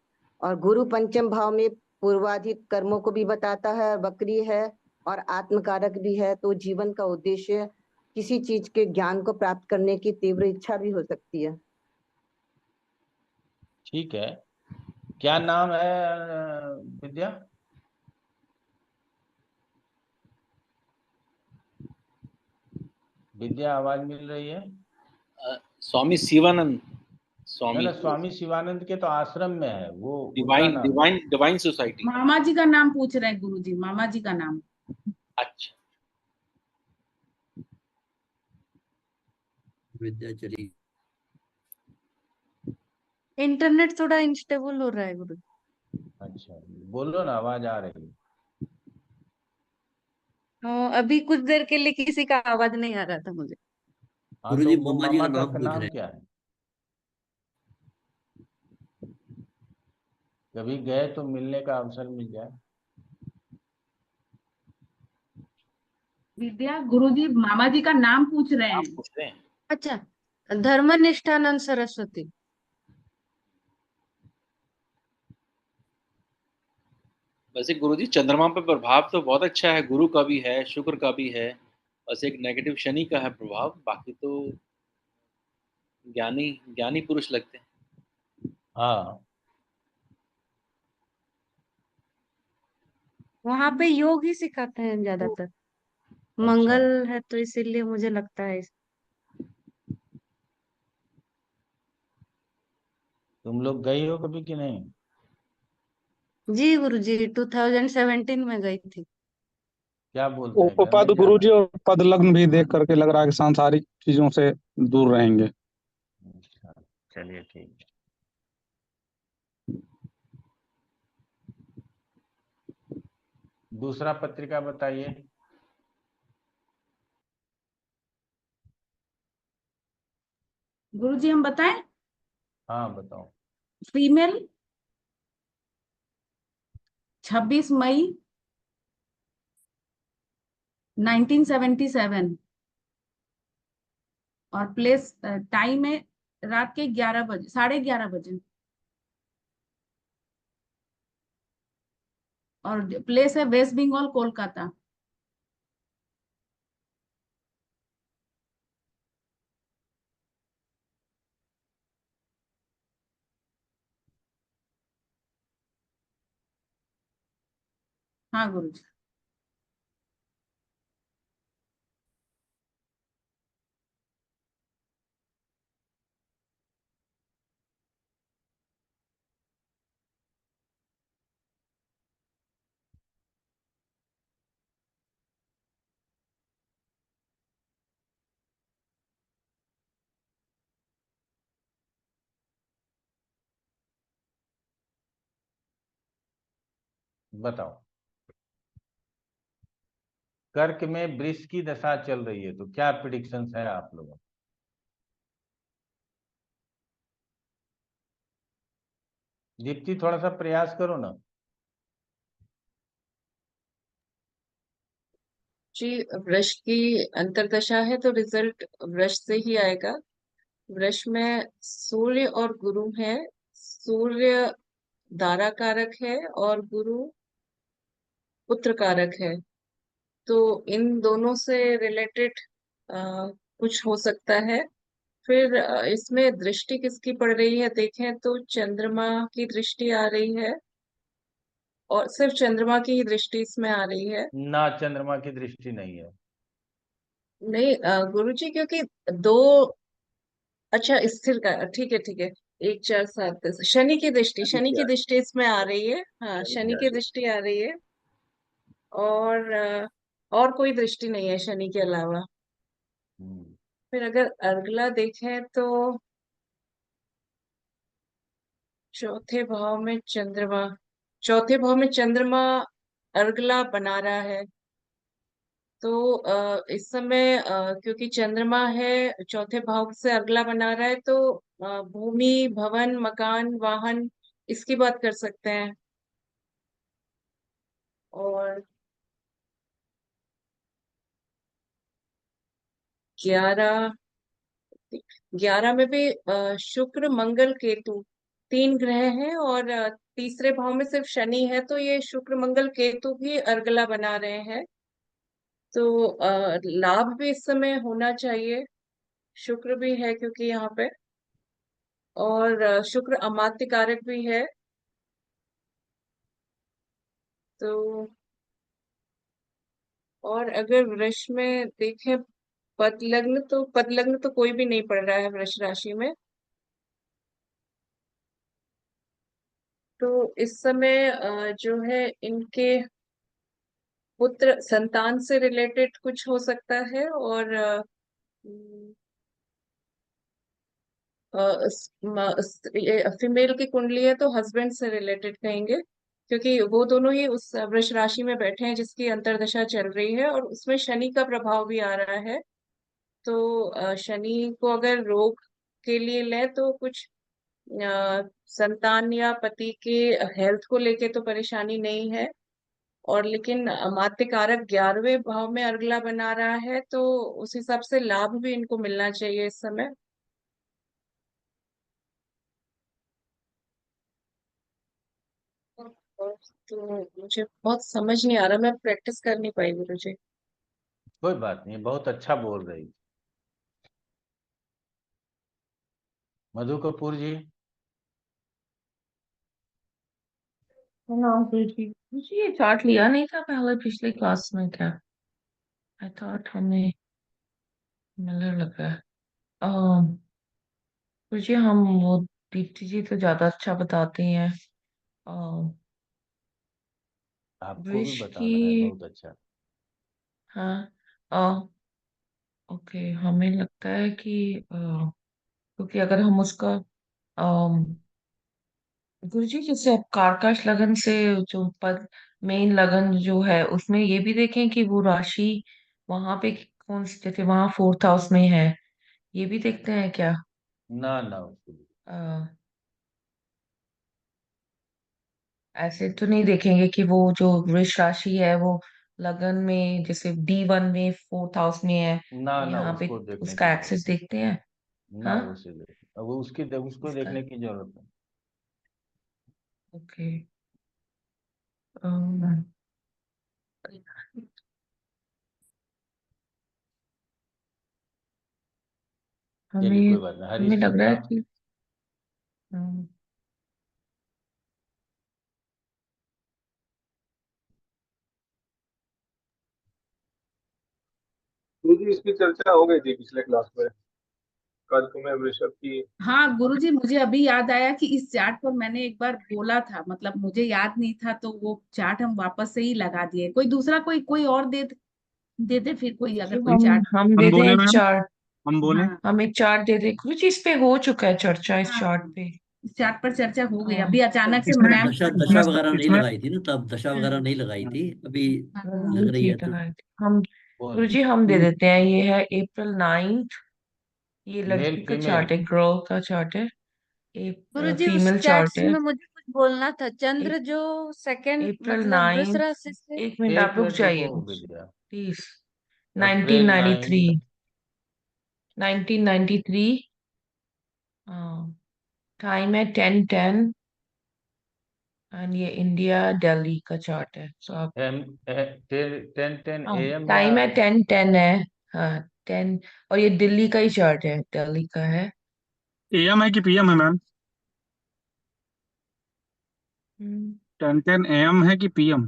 और गुरु पंचम भाव में पूर्वाधिक कर्मों को भी बताता है, वक्री है और आत्मकारक भी है, तो जीवन का उद्देश्य किसी चीज के ज्ञान को प्राप्त करने की तीव्र इच्छा भी हो सकती है। ठीक है, क्या नाम है विद्या? विद्या, आवाज मिल रही है? स्वामी शिवानंद। ना स्वामी ना, स्वामी शिवानंद के तो आश्रम में है वो, उनका डिवाइन नाम। Divine divine society. मामा जी का नाम पूछ रहे हैं गुरुजी, मामा जी का नाम। अच्छा, विद्या चली। इंटरनेट थोड़ा इंस्टेबल हो रहा है गुरु। अच्छा, बोलो ना, आवाज आ रही है। हाँ, अभी कुछ देर के लिए किसी का आवाज नहीं आ रहा था मुझे। हाँ, गुरु तो जी, वो मामा जी मामा का का नाम पूछ नाम रहे हैं। क्या है? कभी गए तो मिलने का अवसर मिल जाए। विद्या, गुरुजी मामा जी का नाम पूछ रहे आप हैं। पूछ रहे हैं। अच्छा, धर्मनिष्ठानंद सरस्वती। वैसे गुरुजी चंद्रमा पे प्रभाव तो बहुत अच्छा है, गुरु का भी है, शुक्र का भी है, बस एक नेगेटिव शनि का है प्रभाव, बाकी तो ज्ञानी ज्ञानी पुरुष लगते हैं। हाँ, वहां पे योग ही सिखाते हैं ज्यादातर। अच्छा, मंगल है तो इसीलिए मुझे लगता है। तुम लोग गई हो कभी कि नहीं? जी गुरुजी, 2017 में गई थी। क्या बोलते हैं, घर उपपद नहीं जाना? गुरुजी और पद लग्न भी देख करके लग रहा है कि सांसारिक चीजों से दूर रहेंगे। अच्छा, चलिए ठीक है। दूसरा पत्रिका बताइए। गुरुजी हम बताएं? हाँ, बताओ। फीमेल 26 मई 1977, और प्लेस टाइम है रात के 11 बजे, 11:30 बजे, और प्लेस है वेस्ट बंगाल कोलकाता। हाँ गुरुजी। बताओ। कर्क में वृष की दशा चल रही है, तो क्या प्रिडिक्शंस है आप लोगों की? दीप्ति थोड़ा सा प्रयास करो ना। जी, वृष की अंतर्दशा है तो रिजल्ट वृष से ही आएगा। वृष में सूर्य और गुरु है। सूर्य दारा कारक है और गुरु पुत्र कारक है। तो इन दोनों से रिलेटेड कुछ हो सकता है। फिर इसमें दृष्टि किसकी पड़ रही है देखें तो चंद्रमा की दृष्टि आ रही है, और सिर्फ चंद्रमा की ही दृष्टि इसमें आ रही है। ना, चंद्रमा की दृष्टि नहीं है। नहीं गुरुजी, क्योंकि दो, अच्छा स्थिर का, ठीक है ठीक है। 1 4 7 10 शनि की दृष्टि, शनि की दृष्टि इसमें आ रही है। हाँ, शनि की दृष्टि आ रही है। और और कोई दृष्टि नहीं है शनि के अलावा। फिर अगर अगला देखें तो चौथे भाव में चंद्रमा, चौथे भाव में चंद्रमा अर्गला बना रहा है। तो इस समय क्योंकि चंद्रमा है चौथे भाव से अगला बना रहा है, तो भूमि, भवन, मकान, वाहन, इसकी बात कर सकते हैं। और 11 11 में भी शुक्र, मंगल, केतु 3 ग्रह हैं, और तीसरे भाव में सिर्फ शनि है, तो ये शुक्र, मंगल, केतु भी अर्गला बना रहे हैं। तो लाभ भी इस समय होना चाहिए। शुक्र भी है क्योंकि यहाँ पे, और शुक्र अमात्य कारक भी है। तो और अगर वृष में देखें पद लग्न तो कोई भी नहीं पड़ रहा है वृष राशि में। तो इस समय जो है इनके पुत्र संतान से रिलेटेड कुछ हो सकता है, और फीमेल की कुंडली है तो हस्बैंड से रिलेटेड कहेंगे, क्योंकि वो दोनों ही उस वृष राशि में बैठे हैं जिसकी अंतर्दशा चल रही है, और उसमें शनि का प्रभाव भी आ रहा है। तो शनि को अगर रोग के लिए ले तो कुछ संतान या पति के हेल्थ को लेके तो परेशानी नहीं है। और लेकिन अमात्य कारक 11वें भाव में अगला बना रहा है, तो उस हिसाब से लाभ भी इनको मिलना चाहिए इस समय। और तो मुझे बहुत समझ नहीं आ रहा, मैं प्रैक्टिस कर नहीं पाई गुरुजी। कोई बात नहीं, बहुत अच्छा बोल रही। मधु कपूर जी। नाम गुरुजी, मुझे ये चार्ट लिया नहीं था पहले पिछले क्लास में क्या? आई थॉट हमें मिलने लगा है। गुरुजी हम वो दीप्ति जी तो ज्यादा अच्छा बताती हैं। आपको भी वृष की, बताना है बहुत अच्छा। हाँ, अ, ओके, हमें लगता है कि क्योंकि अगर हम उसका गुरुजी जैसे आप कारकाश लगन से जो पद मेन लगन जो है उसमें ये भी देखें कि वो राशि वहां पे कौन सी, जैसे वहां 4th हाउस में है, ये भी देखते हैं क्या? ना ना, उसको अ, ऐसे तो नहीं देखेंगे कि वो जो वृष राशि है वो लगन में जैसे D1 में 4th हाउस में है, ना ना, यहाँ पे उसको देखने की उसका जरूरत एक्सेस देखते हैं? ना, हाँ, उसे देख, अब उसको उसका, देखने की जरूरत है। ओके। अम, चलिए हमें कोई बात नहीं। हमें हरीश लग रहा चंद्रा। है कि अम, गुरुजी इसकी चर्चा हो गई थी पिछले क्लास में, कर्क में वृषभ की। हाँ गुरुजी, मुझे अभी याद आया कि इस चार्ट पर मैंने एक बार बोला था, मतलब मुझे याद नहीं था, तो वो चार्ट हम वापस से ही लगा दिए। कोई दूसरा, कोई और दे दे फिर, कोई जी, अगर कोई चार्ट। हम हम दे दें बोले एक मैम, चार्ट। हम बोले। हाँ हम एक चार्ट दे दें कुछ, इस पे हो चुका है चर्चा इस हाँ चार्ट हाँ। पे। इस चार्ट पर चर्चा हो गई, हाँ। अभी अचानक से इसमें मैम दशा इसमें वगैरह नहीं इसमें लगाई थी ना, तब दशा वगैरह नहीं लगाई थी, अभी लग नहीं रही थी है तो। लगाई थी हम। बोल गुरुजी हम दे देते हैं, ये है April 9th, ये मेल लड़की का फीमेल चार्ट है, गर्ल का चार्ट है, एक गुरुजी उस फीमेल चार्ट चार्ट से है। में मुझे कुछ बोलना था। चंद्र एक जो सेकंड April मतलब वृष 9th, राशि से, एक मिनट आप एक रुक मिनट जाइए रुको विद्या। प्लीज। अप्रैल 1993, 9। 1993, टाइम है 10:10, एंड ये इंडिया दिल्ली का चार्ट है। सो आप 10 AM या टाइम है 10:10 है। हाँ 10, और ये दिल्ली का ही चार्ट है, दिल्ली का है। AM है कि PM है मैम? हम्म, 10:10 AM है कि PM?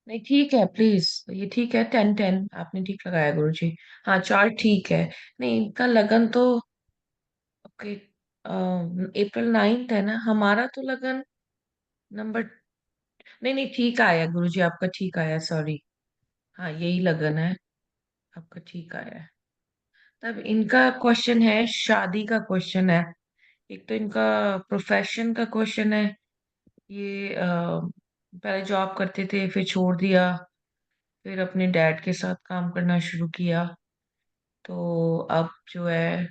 नहीं ठीक है प्लीज, ये ठीक है 10:10, आपने ठीक लगाया गुरुजी। हाँ चार्ट ठीक है। नहीं इनका लगन तो ओके, April 9th है ना, हमारा तो लगन नंबर, नहीं नहीं ठीक आया गुरुजी, आपका ठीक आया, सॉरी। हाँ यही लगन है, आपका ठीक आया है। तब इनका क्वेश्चन है, शादी का क्वेश्चन है। एक तो इनका प्रोफेशन का क्वेश्चन है। ये पहले जॉब करते थे, फिर छोड़ दिया, फिर अपने डैड के साथ काम करना शुरू किया। तो अब जो है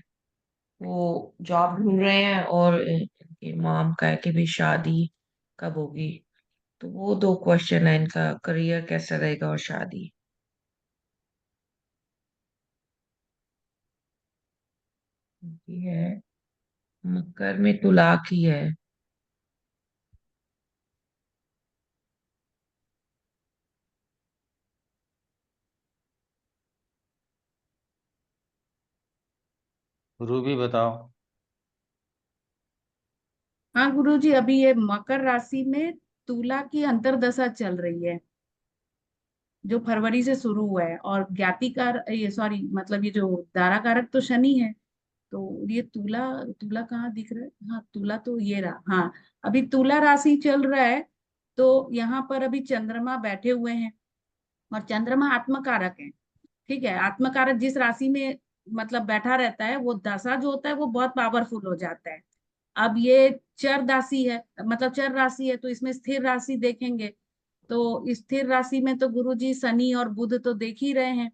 वो जॉब ढूंढ रहे हैं, और इनकी मॉम का है कि भी शादी कब होगी। तो वो दो क्वेश्चन है इनका, करियर कैसा रहेगा और शादी। ये है मकर में तुला की है। रूबी बताओ। हाँ गुरुजी, अभी ये मकर राशि में तुला की अंतर्दशा चल रही है, जो फरवरी से शुरू हुआ है। और ज्ञाति का ये सॉरी मतलब ये जो दारा कारक तो शनि है। तो ये तुला, तुला कहाँ दिख रहा है? हाँ तुला तो ये रहा। हाँ अभी तुला राशि चल रहा है। तो यहाँ पर अभी चंद्रमा बैठे हुए हैं, और चंद्रमा आत्मकारक है। ठीक है, आत्मकारक जिस राशि में मतलब बैठा रहता है, वो दशा जो होता है वो बहुत पावरफुल हो जाता है। अब ये चर राशि है, मतलब चर राशि है, तो इसमें स्थिर राशि देखेंगे। तो स्थिर राशि में तो गुरु जी शनि और बुध तो देख ही रहे हैं।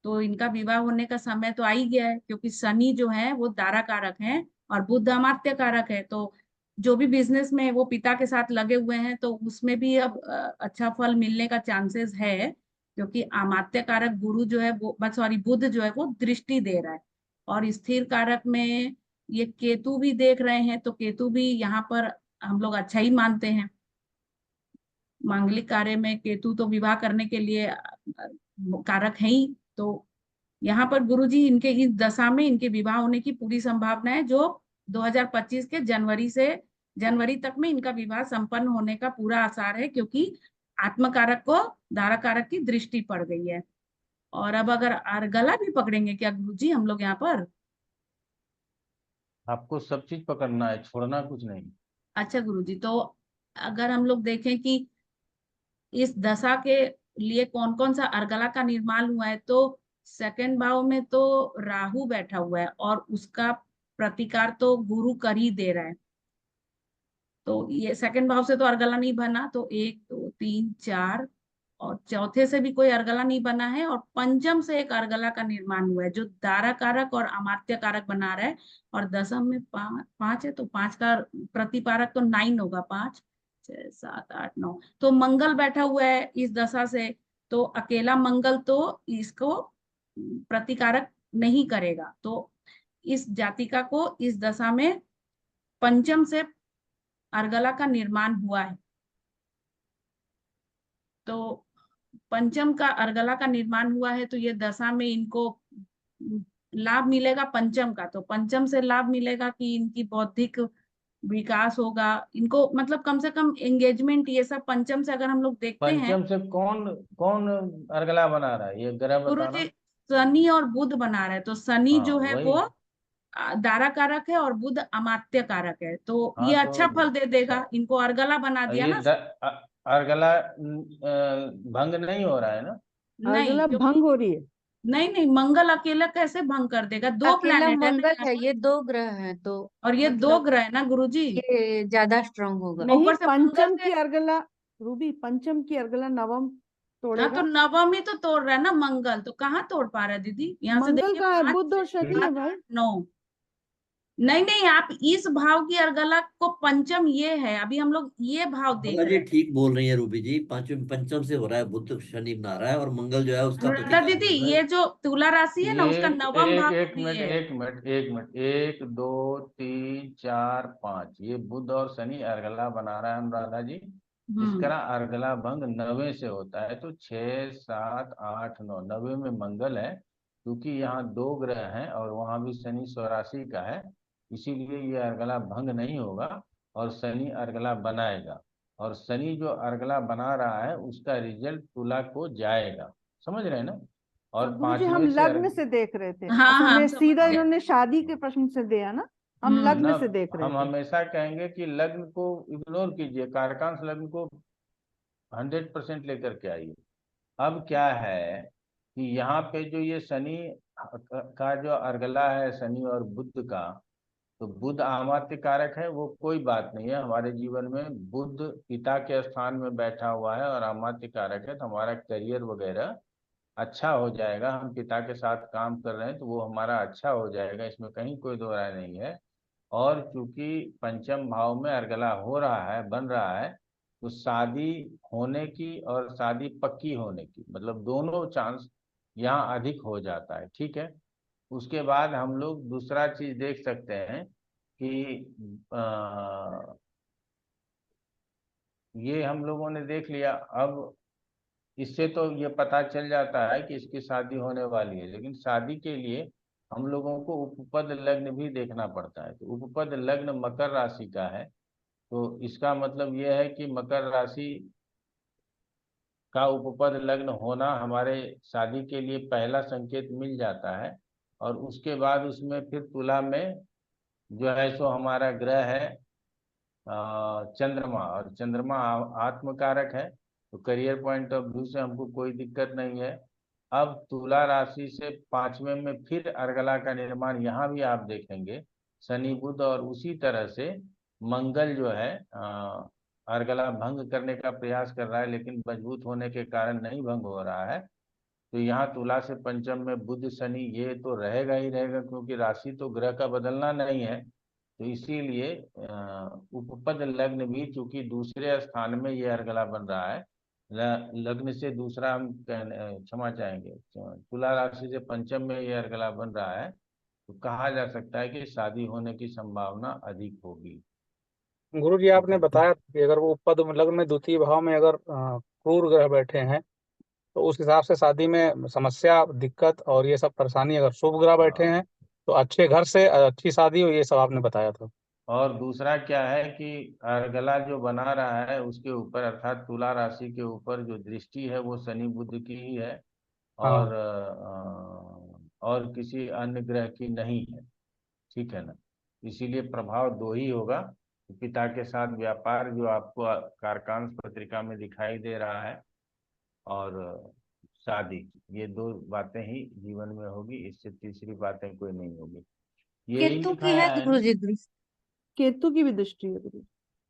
तो इनका विवाह होने का समय तो आ ही गया है, क्योंकि शनि जो है वो दारा कारक है और बुध अमात्य कारक है। तो जो भी बिजनेस में वो पिता के साथ लगे हुए हैं, तो उसमें भी अब अच्छा फल मिलने का चांसेस है, क्योंकि अमात्य कारक गुरु जो है वो सॉरी बुध जो है वो दृष्टि दे रहा है। और स्थिर कारक में ये केतु भी देख रहे हैं, तो केतु भी यहाँ पर हम लोग अच्छा ही मानते हैं। मांगलिक कार्य में केतु तो विवाह करने के लिए कारक है ही। तो यहाँ पर गुरुजी इनके इस दशा में इनके विवाह होने की पूरी संभावना है, जो 2025 के जनवरी तक में इनका विवाह संपन्न होने का पूरा आसार है, क्योंकि आत्मकारक को दारा कारक की दृष्टि पड़ गई है। और अब अगर अर्गला भी पकड़ेंगे क्या गुरुजी हम लोग यहाँ पर? आपको सब चीज पकड़ना है, छोड़ना कुछ नहीं। अच्छा गुरुजी, तो अगर हम लोग देखें कि इस दशा के लिए कौन कौन सा अर्गला का निर्माण हुआ है, तो सेकंड भाव में तो राहु बैठा हुआ है, और उसका प्रतिकार तो गुरु कर ही दे रहा है। तो ये सेकंड भाव से तो अर्गला नहीं बना, तो 1 2 3 4, और चौथे से भी कोई अर्गला नहीं बना है, और पंचम से एक अर्गला का निर्माण हुआ है, जो दारा कारक और अमात्य कारक बना रहा है। और दशम में 5 है, तो 5 का प्रतिपारक तो 9 होगा, 5 6 7 8 9। तो मंगल बैठा हुआ है इस दशा से, तो अकेला मंगल तो इसको प्रतिकारक नहीं करेगा। तो इस जातिका को इस दशा में पंचम से अर्गला का निर्माण हुआ है। तो पंचम का अर्गला का निर्माण हुआ है, तो ये दशा में इनको लाभ मिलेगा पंचम का। तो पंचम से लाभ मिलेगा कि इनकी बौद्धिक विकास होगा, इनको मतलब कम से कम एंगेजमेंट ये सब पंचम से अगर हम लोग देखते हैं। पंचम से कौन कौन अर्गला बना रहा है, ये ग्रह गुरु बताना। जी शनि और बुध बना रहे हैं, तो शनि हाँ जो है वही। वो दारा कारक है, और बुध अमात्य कारक है। तो हाँ ये तो अच्छा फल दे देगा, इनको अर्गला बना दिया ये ना। अर्गला भंग नहीं हो रहा है ना? नहीं, अर्गला क्योंकि भंग हो रही है। नहीं नहीं, मंगल अकेला कैसे भंग कर देगा? दो अकेला प्लैनेट है ना मंगल यहाँ है, पर, ये 2 ग्रह हैं तो और ये दो मतलब ग्रह है ना गुरुजी। ये ज्यादा स्ट्रांग होगा। नहीं, ऊपर से मंगल पंचम के, की अर्गला, रूबी पंचम की अर्गला नवम हाँ तो तोड़ेगा। नवमी तो तोड़ रहा है ना मंगल, तो कहाँ तोड़ पा रहा है दीदी? यहाँ से मंगल देखिए का है, 5 बुध और 6 शनि है 7 भाई। 8 9। नहीं नहीं, आप इस भाव की अर्गला को पंचम ये है, अभी हम लोग ये भाव देख बाबा रहे जी हैं। ठीक बोल रही है रूबी जी, पांचवें पंचम से हो रहा है, बुध शनि बना रहा है और मंगल जो है उसका अनुराधा प्रतिकार दीदी, हो रहा है। ये जो तुला राशि है ना, उसका एक नवम एक भाव एक भी मिनट है। एक मिनट एक मिनट, 1 2 3 4 5, ये बुध और शनि अर्गला बना रहा है अनुराधा जी। इसका अर्गला भंग 9वें से होता है, तो 6 7 8 9, 9वें में मंगल है, क्योंकि यहाँ 2 ग्रह हैं और वहां भी शनि स्वराशि का है, इसीलिए ये अर्गला भंग नहीं होगा और शनि अर्गला बनाएगा। और शनि जो अर्गला बना रहा है उसका रिजल्ट तुला को जाएगा, समझ रहे हैं ना। और गुरुजी हम 5वें से लग्न से देख रहे थे, हाँ अच्छा हाँ, हम हमें समझ सीधा गए। इन्होंने शादी के प्रश्न से दिया ना, हम लग्न ना, से देख रहे हम थे। हमेशा कहेंगे कि लग्न को इग्नोर कीजिए, कारकांश लग्न को 100% लेकर के आइए। अब क्या है कि यहाँ पे जो ये शनि का जो अर्गला है, शनि और बुध का, तो बुध अमात्य कारक है, वो कोई बात नहीं है। हमारे जीवन में बुध पिता के स्थान में बैठा हुआ है और अमात्य कारक है, तो हमारा करियर वगैरह अच्छा हो जाएगा। हम पिता के साथ काम कर रहे हैं तो वो हमारा अच्छा हो जाएगा, इसमें कहीं कोई दो राय नहीं है। और चूंकि पंचम भाव में अर्गला हो रहा है, बन रहा है, तो शादी होने की और शादी पक्की होने की, मतलब दोनों चांस यहाँ अधिक हो जाता है, ठीक है। उसके बाद हम लोग दूसरा चीज देख सकते हैं कि ये हम लोगों ने देख लिया। अब इससे तो ये पता चल जाता है कि इसकी शादी होने वाली है, लेकिन शादी के लिए हम लोगों को उपपद लग्न भी देखना पड़ता है। तो उपपद लग्न मकर राशि का है, तो इसका मतलब ये है कि मकर राशि का उपपद लग्न होना हमारे शादी के लिए पहला संकेत मिल जाता है। और उसके बाद उसमें फिर तुला में जो है सो हमारा ग्रह है चंद्रमा, और चंद्रमा आत्मकारक है, तो करियर पॉइंट ऑफ व्यू से हमको कोई दिक्कत नहीं है। अब तुला राशि से 5वें में फिर अर्गला का निर्माण यहाँ भी आप देखेंगे, शनि बुध, और उसी तरह से मंगल जो है अर्गला भंग करने का प्रयास कर रहा है, लेकिन मजबूत होने के कारण नहीं भंग हो रहा है। तो यहाँ तुला से पंचम में बुध शनि ये तो रहेगा ही रहेगा, क्योंकि राशि तो ग्रह का बदलना नहीं है। तो इसीलिए उपपद लग्न भी चूंकि दूसरे स्थान में ये अर्गला बन रहा है, लग्न से दूसरा हम क्षमा चाहेंगे, तुला राशि से पंचम में ये अर्गला बन रहा है, तो कहा जा सकता है कि शादी होने की संभावना अधिक होगी। गुरु जी आपने बताया कि अगर वो पद में लग्न में द्वितीय भाव में अगर क्रूर ग्रह बैठे हैं तो उस हिसाब से शादी में समस्या दिक्कत और ये सब परेशानी, अगर शुभ ग्रह बैठे हाँ। हैं तो अच्छे घर से अच्छी शादी हो, ये सब आपने बताया था। और दूसरा क्या है कि अर्गला जो बना रहा है उसके ऊपर, अर्थात तुला राशि के ऊपर जो दृष्टि है वो शनि बुध की ही है, हाँ और किसी अन्य ग्रह की नहीं है, ठीक है ना। इसीलिए प्रभाव दो ही होगा, पिता के साथ व्यापार जो आपको कारकांश पत्रिका में दिखाई दे रहा है, और शादी, ये दो बातें ही जीवन में होगी, इससे तीसरी बातें कोई नहीं होगी। यही केतु की दिखाया है है ना। गुरुजी दृष्टि। केतु की भी दृष्टि है गुरु।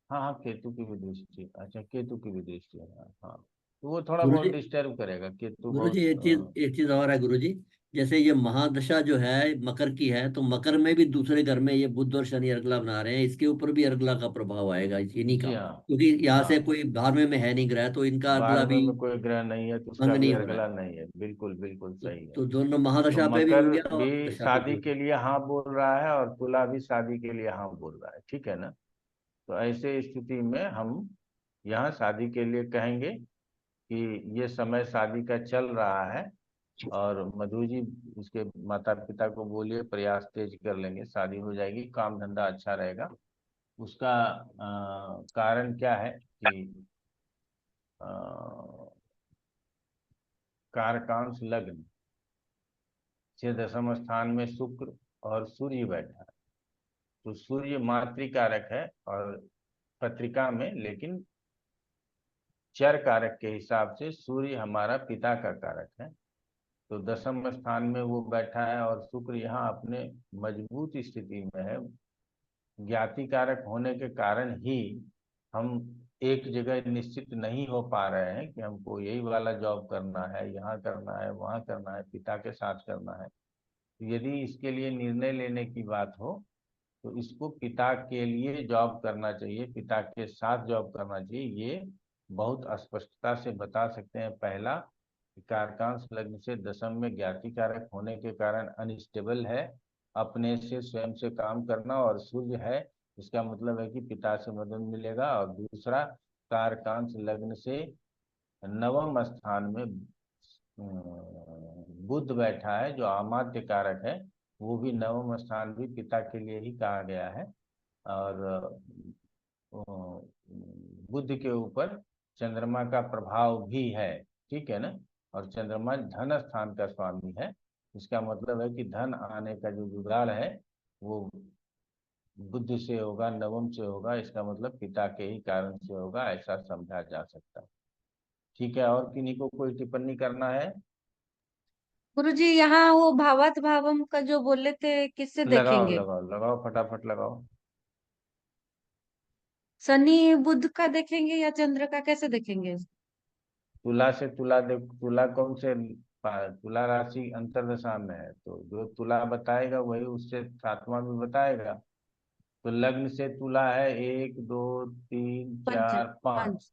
हाँ हाँ, केतु की भी दृष्टि, अच्छा केतु की भी दृष्टि है, हाँ। तो वो थोड़ा गुरुजी, बहुत डिस्टर्ब करेगा, केतु गुरुजी बहुत एक चीज और है गुरुजी। जैसे ये महादशा जो है मकर की है, तो मकर में भी दूसरे घर में ये बुध और शनि अर्गला बना रहे हैं, इसके ऊपर भी अर्गला का प्रभाव आएगा इन्हीं का, जी हाँ। क्योंकि यहाँ से हाँ, कोई बारहवें में है नहीं ग्रह, तो इनका अर्गला बारहवें भी में कोई ग्रह नहीं है तो भंग उसका भी नहीं हो रहा अर्गला है। नहीं है, बिल्कुल बिल्कुल सही है। तो दोनों तो महादशा पे भी मकर हो गया और भी दशा पे भी शादी हो के लिए हाँ बोल रहा है और तुला भी शादी के लिए हाँ बोल रहा है, ठीक है ना। तो ऐसे स्थिति में हम यहाँ शादी के लिए कहेंगे कि ये समय शादी का चल रहा है, और मधु जी उसके माता पिता को बोलिए प्रयास तेज कर लेंगे, शादी हो जाएगी, काम धंधा अच्छा रहेगा। उसका कारण क्या है कि अ, कारकांश लग्न से दशम स्थान में शुक्र और सूर्य बैठा है, तो सूर्य मातृकारक है और पत्रिका में, लेकिन चर कारक के हिसाब से सूर्य हमारा पिता का कारक है। तो दसम स्थान में वो बैठा है और शुक्र यहाँ अपने मजबूत स्थिति में है। ज्ञाति कारक होने के कारण ही हम एक जगह निश्चित नहीं हो पा रहे हैं कि हमको यही वाला जॉब करना है, यहाँ करना है, वहाँ करना है, पिता के साथ करना है। यदि इसके लिए निर्णय लेने की बात हो तो इसको पिता के लिए जॉब करना चाहिए, पिता के साथ जॉब करना चाहिए। ये बहुत स्पष्टता से बता सकते हैं। पहला, कारकांश लग्न से दशम में ज्ञाति कारक होने के कारण अनस्टेबल है, अपने से स्वयं से काम करना, और सूर्य है, इसका मतलब है कि पिता से मदद मिलेगा। और दूसरा, कारकांश लग्न से नवम स्थान में बुध बैठा है जो अमात्य कारक है, वो भी नवम स्थान भी पिता के लिए ही कहा गया है। और बुध के ऊपर चंद्रमा का प्रभाव भी है, ठीक है ना। और चंद्रमा धन स्थान का स्वामी है, इसका मतलब है कि धन आने का जो जुगाड़ है वो बुध से होगा, नवम से होगा, इसका मतलब पिता के ही कारण से होगा, ऐसा समझा जा सकता है। ठीक है, और किन्हीं को कोई टिप्पणी करना है? गुरुजी यहाँ वो भावात भावम का जो बोले थे किससे लगाओ देखेंगे? लगाओ लगाओ, फटाफट लगाओ। शनि बुध का देखेंगे या चंद्र का, कैसे देखेंगे? तुला से तुला देख, तुला कौन से तुला राशि अंतर्दशा में है, तो जो तुला बताएगा वही उससे सातवां भी बताएगा। तो लग्न से तुला है 1 2 3 पंच 4 5, पंच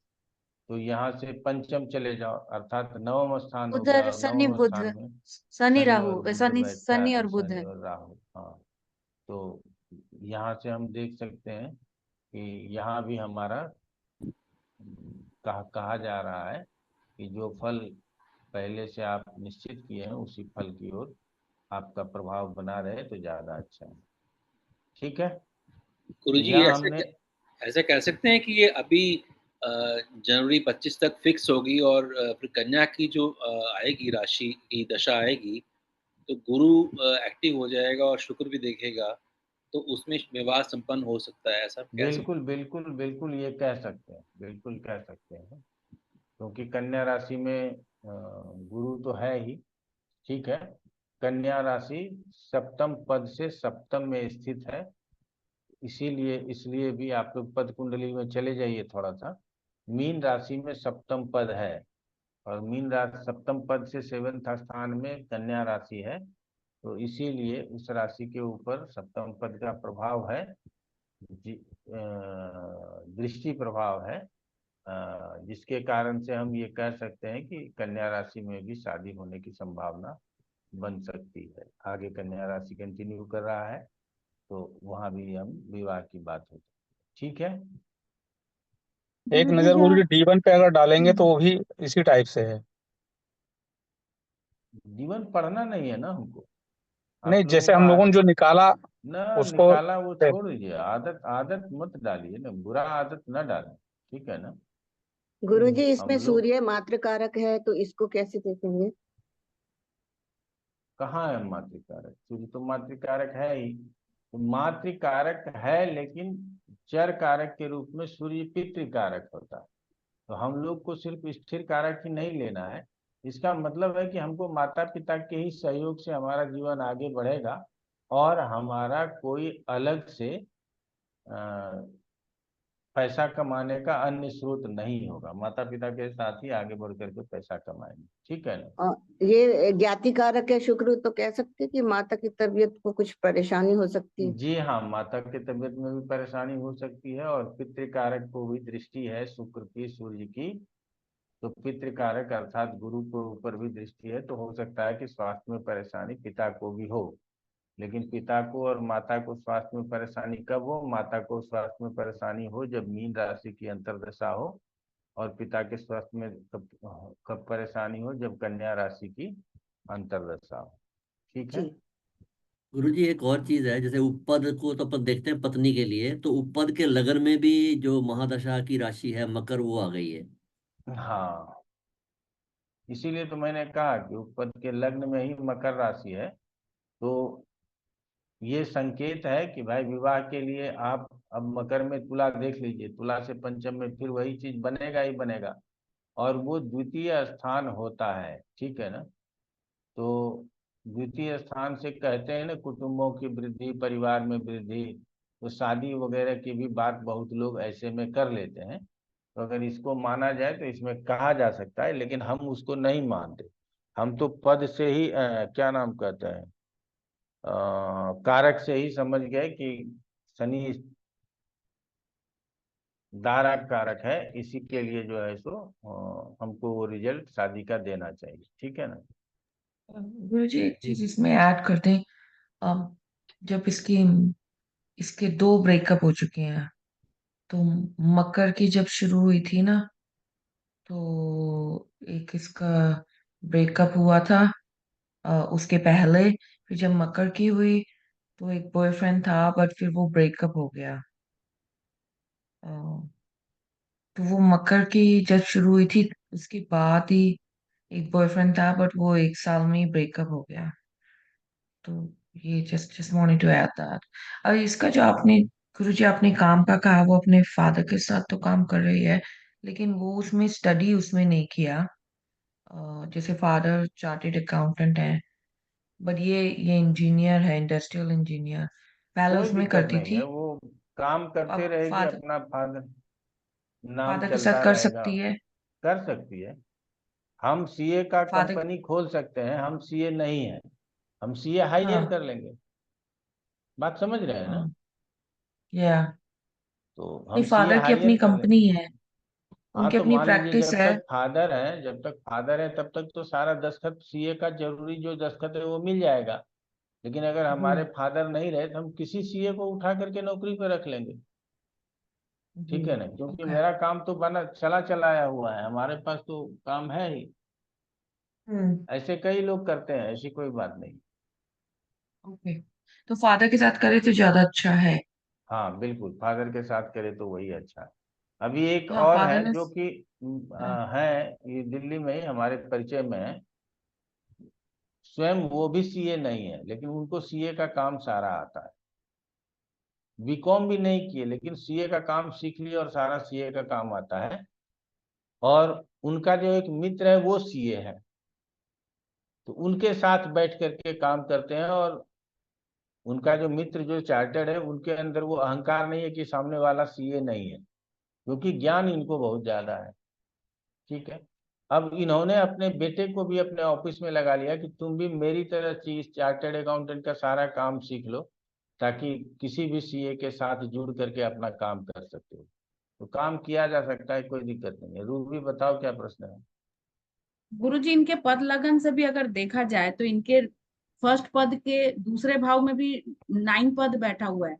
तो यहाँ से पंचम चले जाओ, अर्थात नवम स्थान हो गया, उधर और शनि नवम बुध, स्थान में शनि शनि और राहु, बुध शनि बैठा शनि है, और बुध शनि है। और राहु। हाँ, तो यहाँ से हम देख सकते हैं कि यहाँ भी हमारा कहा जा रहा है कि जो फल पहले से आप निश्चित किए हैं उसी फल की ओर आपका प्रभाव बना रहे तो ज्यादा अच्छा है। ठीक है, तो गुरुजी यह ऐसे हमने ऐसे कह सकते हैं कि ये अभी जनवरी 25 तक फिक्स होगी, और फिर कन्या की जो आएगी राशि की दशा आएगी तो गुरु एक्टिव हो जाएगा और शुक्र भी देखेगा, तो उसमें विवाह संपन्न हो सकता है, ऐसा कह सकते बिल्कुल बिल्कुल बिल्कुल ये कह सकते हैं, बिल्कुल कह सकते हैं, क्योंकि कन्या राशि में गुरु तो है ही। ठीक है, कन्या राशि सप्तम पद से सप्तम में स्थित है, इसीलिए इसलिए भी आप लोग पद कुंडली में चले जाइए थोड़ा सा। मीन राशि में सप्तम पद है, और मीन राशि सप्तम पद से 7वें स्थान में कन्या राशि है, तो इसीलिए उस राशि के ऊपर सप्तम पद का प्रभाव है, दृष्टि प्रभाव है, जिसके कारण से हम ये कह सकते हैं कि कन्या राशि में भी शादी होने की संभावना बन सकती है। आगे कन्या राशि कंटिन्यू कर रहा है तो वहां भी हम विवाह की बात होती है। ठीक है, एक गुरुजी नजर यहाँ गुरु जी D1 पे अगर डालेंगे तो वो भी इसी टाइप से है। जीवन पढ़ना नहीं है ना हमको, नहीं, आप लोगों जैसे का हम लोगों ने जो निकाला ना उसको निकाला वो छोड़ दीजिए, आदत आदत मत डालिए ना, बुरा आदत न डालें, ठीक है ना। गुरुजी इसमें हम लोग सूर्य मातृकारक है तो इसको कैसे देखेंगे? कहाँ है मातृकारक? सूर्य तो मातृकारक है ही, तो मातृकारक है, लेकिन चर कारक के रूप में सूर्य पितृकारक होता है। तो हम लोग को सिर्फ स्थिर कारक ही नहीं लेना है, इसका मतलब है कि हमको माता पिता के ही सहयोग से हमारा जीवन आगे बढ़ेगा, और हमारा कोई अलग से पैसा कमाने का अन्य स्रोत नहीं होगा, माता पिता के साथ ही आगे बढ़ करके पैसा कमाएंगे। ठीक है ना। और ये ज्ञाति कारक है शुक्र, तो कह सकते हैं कि माता की तबीयत को कुछ परेशानी हो सकती है। जी हाँ, माता की तबीयत में भी परेशानी हो सकती है, और पितृकारक को भी दृष्टि है शुक्र की, सूर्य की, तो पितृकारक अर्थात गुरु के ऊपर भी दृष्टि है, तो हो सकता है कि स्वास्थ्य में परेशानी पिता को भी हो। लेकिन पिता को और माता को स्वास्थ्य में परेशानी कब हो? माता को स्वास्थ्य में परेशानी हो जब मीन राशि की अंतर्दशा हो, और पिता के स्वास्थ्य में कब परेशानी हो? जब कन्या राशि की अंतर्दशा हो। ठीक है। जी गुरुजी एक और चीज है, जैसे उपपद को तो अपन देखते हैं पत्नी के लिए, तो उपपद के लगन में भी जो महादशा की राशि है मकर, वो आ गई है। हाँ, इसीलिए तो मैंने कहा कि उपपद के लग्न में ही मकर राशि है, तो ये संकेत है कि भाई विवाह के लिए आप अब मकर में तुला देख लीजिए, तुला से पंचम में फिर वही चीज बनेगा ही बनेगा, और वो द्वितीय स्थान होता है, ठीक है ना। तो द्वितीय स्थान से कहते हैं ना कुटुंबों की वृद्धि, परिवार में वृद्धि, तो शादी वगैरह की भी बात बहुत लोग ऐसे में कर लेते हैं। तो अगर इसको माना जाए तो इसमें कहा जा सकता है, लेकिन हम उसको नहीं मानते। हम तो पद से ही क्या नाम कहते हैं, कारक से ही समझ गए कि शनि दारा कारक है, इसी के लिए जो है सो हमको वो रिजल्ट शादी का देना चाहिए। ठीक है ना। गुरुजी एक चीज इसमें ऐड कर दें। जब इसके 2 ब्रेकअप हो चुके हैं, तो मकर की जब शुरू हुई थी ना, तो एक इसका ब्रेकअप हुआ था उसके पहले। फिर जब मकर की हुई तो एक बॉयफ्रेंड था, बट फिर वो ब्रेकअप हो गया। अ, तो वो मकर की जब शुरू हुई थी उसके बाद ही एक बॉयफ्रेंड था, बट वो 1 साल में ही ब्रेकअप हो गया। तो ये just wanted to add that. और इसका जो आपने गुरुजी आपने काम का कहा, वो अपने फादर के साथ तो काम कर रही है, लेकिन वो उसमें स्टडी उसमें नहीं किया। जैसे फादर चार्टेड अकाउंटेंट है, बट ये इंजीनियर है, इंडस्ट्रियल इंजीनियर। पहले कोई उसमें दिक्कत करती नहीं है, थी। वो काम करते अब रहेगी, फादर अपना फादर नाम फादर के चलता साथ कर रहेगा। सकती है। कर सकती है। हम सीए का फादर। कंपनी खोल सकते हैं, हम सीए नहीं है, हम सीए हायर हाँ कर लेंगे। बात समझ रहे हैं ना। हाँ। या तो नहीं, हम सीए फादर की हायर अपनी कर लेंगे। कंपनी है, हाँ उनकी तो अपनी मान लीजिए प्रैक्टिस जब है। तक फादर है, जब तक फादर है तब तक तो सारा दस्खत सीए का जरूरी जो दस्खत है वो मिल जाएगा। लेकिन अगर हमारे जी फादर नहीं रहे तो हम किसी सीए को उठा करके नौकरी पर रख लेंगे। जी। ठीक है ना, क्योंकि ओके। मेरा काम तो बना चला चलाया हुआ है, हमारे पास तो काम है ही। हम्म। ऐसे कई लोग करते हैं, ऐसी कोई बात नहीं। ओके, तो फादर के साथ करे तो ज्यादा अच्छा है। हाँ बिल्कुल, फादर के साथ करे तो वही अच्छा है। अभी एक हाँ और फादर है ने। जो कि हाँ। है, ये दिल्ली में ही हमारे परिचय में है। स्वयं वो भी सीए नहीं है, लेकिन उनको सीए का काम सारा आता है। बीकॉम भी नहीं किए, लेकिन सीए का काम सीख लिए और सारा सीए का काम आता है। और उनका जो एक मित्र है वो सीए है, तो उनके साथ बैठ करके काम करते हैं। और उनका जो मित्र जो चार्टर्ड है, उनके अंदर वो अहंकार नहीं है कि सामने वाला सीए नहीं है, क्योंकि ज्ञान इनको बहुत ज्यादा है। ठीक है। अब इन्होंने अपने बेटे को भी अपने ऑफिस में लगा लिया कि तुम भी मेरी तरह चीज चार्टर्ड अकाउंटेंट का सारा काम सीख लो, ताकि किसी भी सीए के साथ जुड़ करके अपना काम कर सकते हो। तो काम किया जा सकता है, कोई दिक्कत नहीं है। रूबी बताओ क्या प्रश्न है। गुरुजी इनके पद लगन से भी अगर देखा जाए तो इनके फर्स्ट पद के दूसरे भाव में भी 9 पद बैठा हुआ है,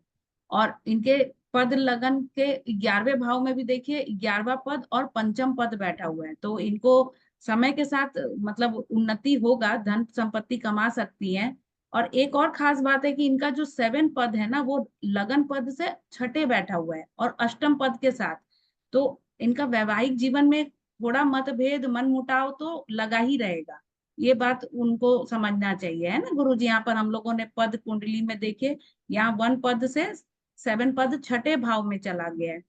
और इनके पद लगन के 11वें भाव में भी देखिए 11वां पद और पंचम पद बैठा हुआ है। तो इनको समय के साथ मतलब उन्नति होगा, धन संपत्ति कमा सकती हैं। और एक और खास बात है कि इनका जो 7 पद है ना, वो लगन पद से छठे बैठा हुआ है और अष्टम पद के साथ। तो इनका वैवाहिक जीवन में थोड़ा मतभेद मनमुटाव तो लगा ही रहेगा। ये बात उनको समझना चाहिए, है ना गुरुजी। यहाँ पर हम लोगों ने पद कुंडली में देखे, यहाँ 1 पद से 7 पद छठे भाव में चला गया है।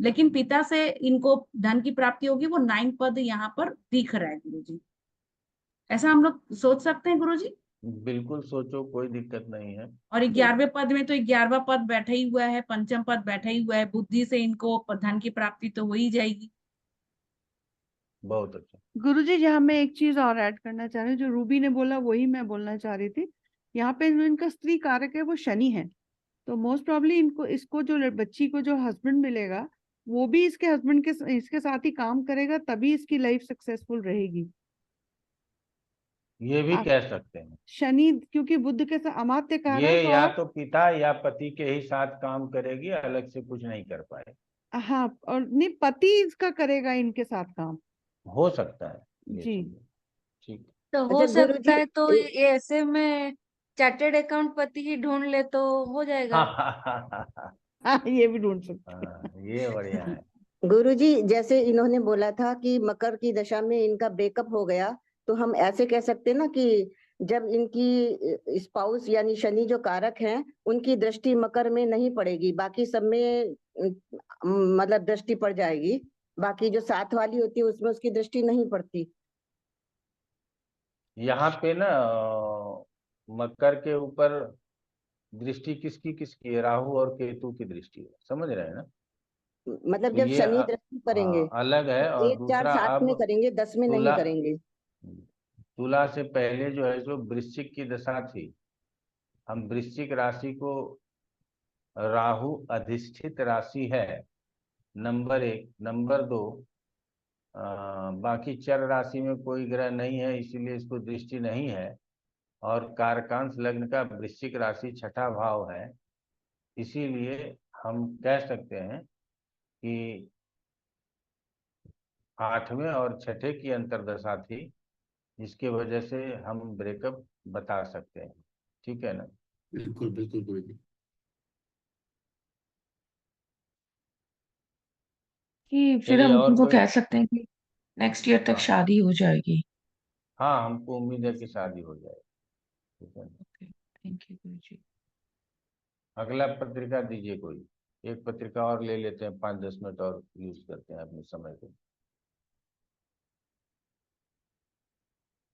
लेकिन पिता से इनको धन की प्राप्ति होगी, वो 9 पद यहाँ पर दिख रहा है गुरुजी। ऐसा हम लोग सोच सकते हैं गुरुजी। बिल्कुल सोचो, कोई दिक्कत नहीं है। और 11वें पद में तो 11वां पद बैठा ही हुआ है, पंचम पद बैठा ही हुआ है, बुद्धि से इनको धन की प्राप्ति तो हो ही जाएगी। बहुत अच्छा। गुरुजी जहाँ मैं एक चीज और ऐड करना चाह रही हूँ, जो रूबी ने बोला वही मैं बोलना चाह रही थी। यहाँ पे जो इनका स्त्री कारक है वो शनि है, तो मोस्ट प्रॉब्ली इनको इसको जो बच्ची को जो हस्बैंड मिलेगा वो भी इसके हस्बैंड के इसके साथ ही काम करेगा, तभी इसकी लाइफ सक्सेसफुल रहेगी। ये भी कह सकते हैं। शनि क्योंकि बुध के साथ अमात्य ये कारक या और तो पिता या पति के ही साथ काम करेगी, अलग से कुछ नहीं कर पाए। हाँ, और नहीं पति इसका करेगा इनके साथ काम। हो सकता है ये जी। चीज। ठीक। तो हो अच्छा सकता गुरुजी, है, तो ये ऐसे में चार्टेड अकाउंट पति ही ढूंढ ले तो हो जाएगा। हाँ ये भी ढूंढ सकते हाँ, ये बढ़िया हैं। है। गुरुजी जैसे इन्होंने बोला था कि मकर की दशा में इनका ब्रेकअप हो गया, तो हम ऐसे कह सकते हैं ना कि जब इनकी स्पाउस यानी शनि जो कारक हैं उनकी दृष्टि मकर में नहीं पड़ेगी, बाकी सब में मतलब दृष्टि पड़ जाएगी, बाकी जो साथ वाली होती है उसमें उसकी दृष्टि नहीं पड़ती। यहाँ पे ना मकर के ऊपर दृष्टि किसकी है? राहु और केतु की दृष्टि है, समझ रहे हैं ना? मतलब तो जब ये शनि दृष्टि करेंगे अलग है। तो और 1 4 दूसरा 7 में अब करेंगे, 10 में नहीं तुला करेंगे। तुला से पहले जो है जो वृश्चिक की दशा थी, हम वृश्चिक राशि को, राहु अधिष्ठित राशि है, नंबर 1। नंबर 2, बाकी चर राशि में कोई ग्रह नहीं है, इसीलिए इसको दृष्टि नहीं है। और कारकांश लग्न का वृश्चिक राशि छठा भाव है, इसीलिए हम कह सकते हैं कि 8वें और छठे की अंतर्दशा थी, जिसके वजह से हम ब्रेकअप बता सकते हैं। ठीक है ना? बिल्कुल बिल्कुल गुरु जी। कि फिर चलिए, हम और उनको कोई? कह सकते हैं कि नेक्स्ट ईयर तक हाँ शादी हो जाएगी। हाँ, हमको उम्मीद है कि शादी हो जाएगी। ठीक है ना? ओके, थैंक यू गुरु जी। अगला पत्रिका दीजिए कोई। एक पत्रिका और ले लेते हैं, 5-10 मिनट और यूज करते हैं अपने समय को।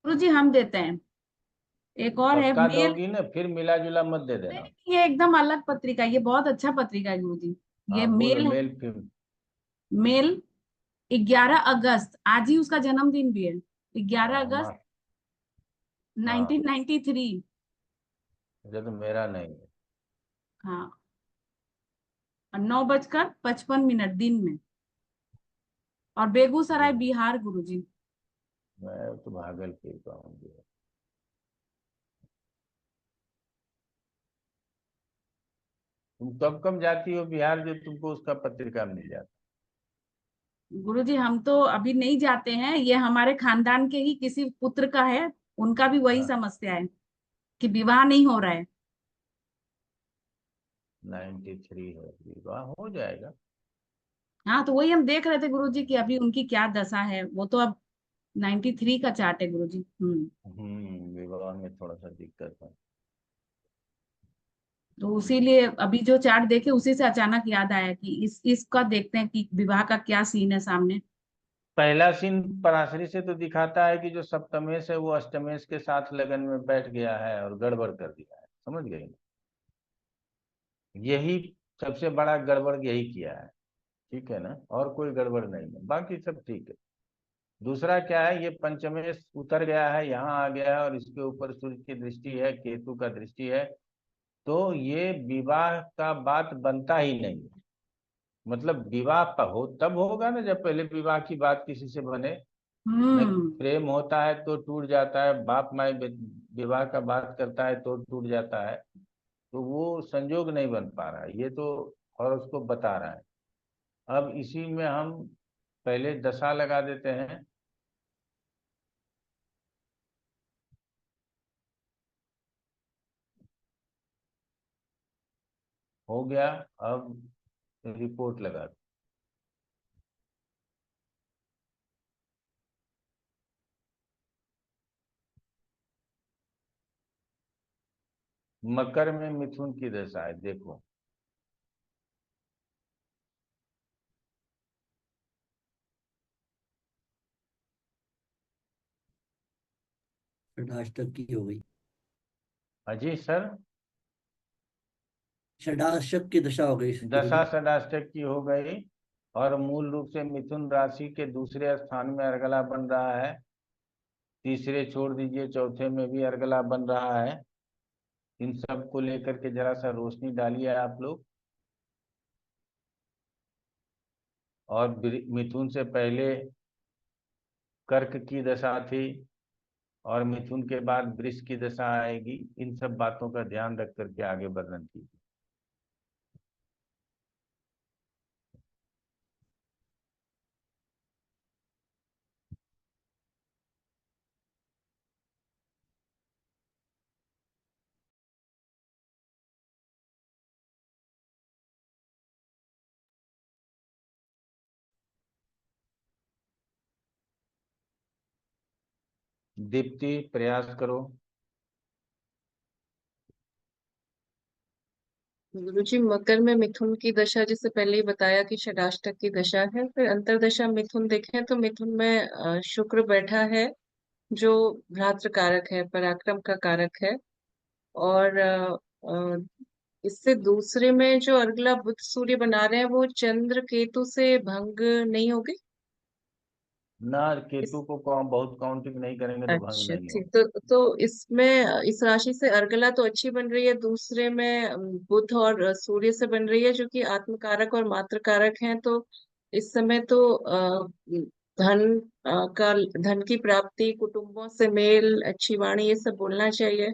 गुरु जी हम देते हैं, एक और है पक्का मेल। दोगी ना? फिर मिला जुला मत दे नहीं, देना। ये एकदम अलग पत्रिका है, ये बहुत अच्छा पत्रिका है गुरु जी। ये हाँ बोलो, मेल है। Mail film. मेल 11 अगस्त, आज ही उसका जन्मदिन भी है। 11 अगस्त हाँ 1993। ये तो मेरा नहीं है। हाँ, और 9:55 दिन में, और बेगूसराय ये बिहार गुरु जी। मैं तो भागलपुर का हूँ। तुम कब कब जाती हो बिहार जो तुमको उसका पत्रिका मिल जाता? गुरु जी हम तो अभी नहीं जाते हैं, ये हमारे खानदान के ही किसी पुत्र का है, उनका भी वही हाँ, समस्या है कि विवाह नहीं हो रहा है। 93 है, विवाह हो जाएगा। हाँ, तो वही हम देख रहे थे गुरु जी कि अभी उनकी क्या दशा है, वो तो अब 93 का चार्ट है गुरु जी। विवाह में थोड़ा सा दिक्कत है। तो इसीलिए अभी जो चार्ट देखे उसी से अचानक याद आया कि इसका देखते हैं कि विवाह का क्या सीन है सामने। पहला सीन पराशरी से तो दिखाता है कि जो सप्तमेश है वो अष्टमेश के साथ लगन में बैठ गया है और गड़बड़ कर दिया है, समझ गए? यही सबसे बड़ा गड़बड़ यही किया है। ठीक है ना? और कोई गड़बड़ नहीं है, बाकी सब ठीक है। दूसरा क्या है, ये पंचमेश उतर गया है, यहाँ आ गया है, और इसके ऊपर सूर्य की दृष्टि है, केतु का दृष्टि है। तो ये विवाह का बात बनता ही नहीं है। मतलब विवाह हो तब होगा ना जब पहले विवाह की बात किसी से बने। न हम्म प्रेम होता है तो टूट जाता है, बाप माई विवाह का बात करता है तो टूट जाता है। तो वो संजोग नहीं बन पा रहा है, ये तो हॉरोस्कोप बता रहा है। अब इसी में हम पहले दशा लगा देते हैं। हो गया। अब रिपोर्ट लगा दो। मकर में मिथुन की दशा है, देखो। षडाष्टक की हो गई। अजय सर, षडाष्टक की दशा हो गई गुरु दशा जी। षडाष्टक की हो गई। और मूल रूप से मिथुन राशि के दूसरे स्थान में अर्गला बन रहा है, तीसरे छोड़ दीजिए, चौथे में भी अर्गला बन रहा है। इन सब को लेकर के जरा सा रोशनी डालिए आप लोग। और मिथुन से पहले कर्क की दशा थी, और मिथुन के बाद वृष की दशा आएगी। इन सब बातों का ध्यान रख करके आगे वर्णन कीजिए। दीप्ति, प्रयास करो। गुरुजी मकर में मिथुन की दशा, जिससे पहले ही बताया कि षडाष्टक की दशा है। फिर अंतर्दशा मिथुन देखें तो मिथुन में शुक्र बैठा है जो भ्रातृ कारक है, पराक्रम का कारक है। और इससे दूसरे में जो अगला बुध सूर्य बना रहे हैं वो चंद्र केतु से भंग नहीं होगी? ना, केतु को बहुत काउंटिंग नहीं करेंगे तो भंग अच्छा नहीं ठीक, होगा। तो इसमें इस राशि से अर्गला तो अच्छी बन रही है, दूसरे में बुध और सूर्य से बन रही है जो कि आत्मकारक और मात्रकारक हैं। तो इस समय तो धन का धन की प्राप्ति, कुटुंबों से मेल, अच्छी वाणी, ये सब बोलना चाहिए।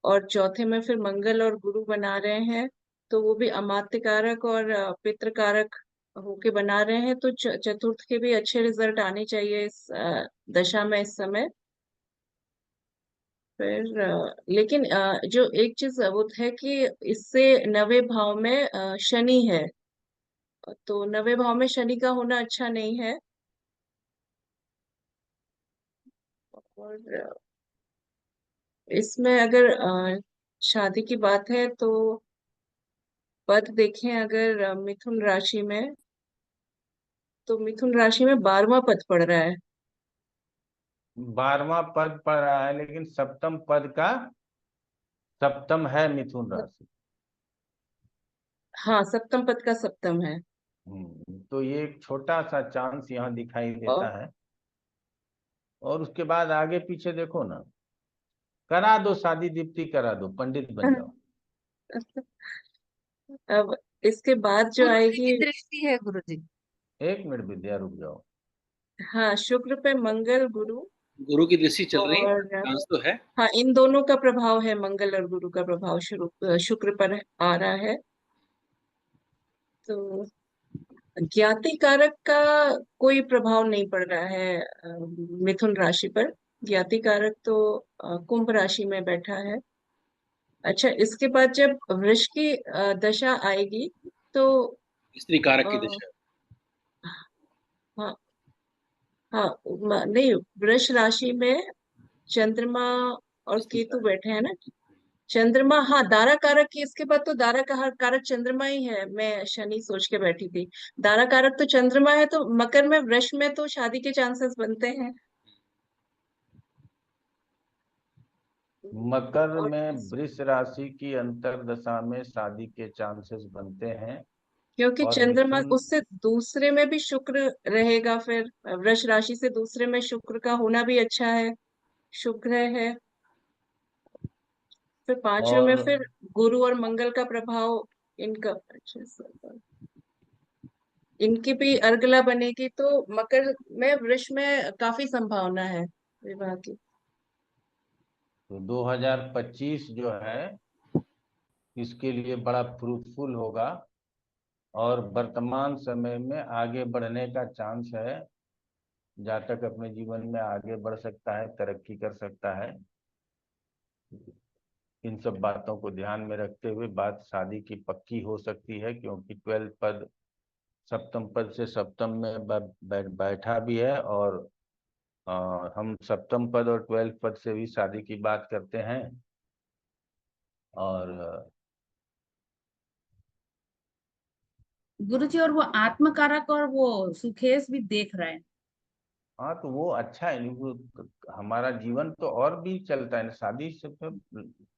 और चौथे में फिर मंगल और गुरु बना रहे हैं, तो वो भी अमात्य कारक और पितृ कारक होके बना रहे हैं। तो चतुर्थ के भी अच्छे रिजल्ट आने चाहिए इस दशा में इस समय। फिर लेकिन जो एक चीज वो है कि इससे नवे भाव में शनि है, तो नवे भाव में शनि का होना अच्छा नहीं है। और इसमें अगर शादी की बात है तो पद देखें अगर मिथुन राशि में, तो मिथुन राशि में 12वां पद पड़ रहा है। 12वां पद पड़ रहा है, लेकिन सप्तम पद का सप्तम है मिथुन राशि। हाँ, सप्तम पद का सप्तम है। तो ये एक छोटा सा चांस यहाँ दिखाई और देता है। और उसके बाद आगे पीछे देखो ना, करा दो शादी दीप्ति, करा दो, पंडित बन जाओ। अब इसके बाद जो गुरु जी की आएगी, दृष्टि है गुरु जी। 1 मिनट विद्या, रुक जाओ। हाँ, शुक्र पे मंगल गुरु, गुरु की दृष्टि चल रही है, और चांस तो है। हाँ, इन दोनों का प्रभाव है, मंगल और गुरु का प्रभाव शुक्र पर आ रहा है। तो ज्ञाति कारक का कोई प्रभाव नहीं पड़ रहा है मिथुन राशि पर। ज्ञाति कारक तो कुंभ राशि में बैठा है। अच्छा, इसके बाद जब वृष की दशा आएगी तो स्त्री कारक की अ, दशा। हाँ हाँ, नहीं, वृष राशि में चंद्रमा और स्त्री केतु बैठे हैं ना। चंद्रमा, हाँ, दारा कारक की, इसके बाद तो दारा का कारक चंद्रमा ही है, मैं शनि सोच के बैठी थी। दारा कारक तो चंद्रमा है, तो मकर में, वृष में तो शादी के चांसेस बनते हैं। मकर और में वृष राशि की अंतर्दशा में शादी के चांसेस बनते हैं। क्योंकि और चंद्रमा मिथुन, उससे दूसरे में भी शुक्र रहेगा, फिर वृष राशि से दूसरे में शुक्र का होना भी अच्छा है, शुक्र है। फिर पांचवें में और फिर गुरु और मंगल का प्रभाव, इनका इनकी भी अर्गला बनेगी, तो मकर में, वृष में काफी संभावना है विवाह की। तो 2025 जो है इसके लिए बड़ा फ्रूटफुल होगा, और वर्तमान समय में आगे बढ़ने का चांस है। जातक अपने जीवन में आगे बढ़ सकता है, तरक्की कर सकता है। इन सब बातों को ध्यान में रखते हुए बात शादी की पक्की हो सकती है, क्योंकि 12 पद सप्तम पद से सप्तम में बैठा भी है। और हम सप्तम पद और 12 पद से भी शादी की बात करते हैं। और गुरुजी, और वो आत्मकारक और वो सुखेश भी देख रहे हैं। हाँ, तो वो अच्छा है। हमारा जीवन तो और भी चलता है ना, शादी से तो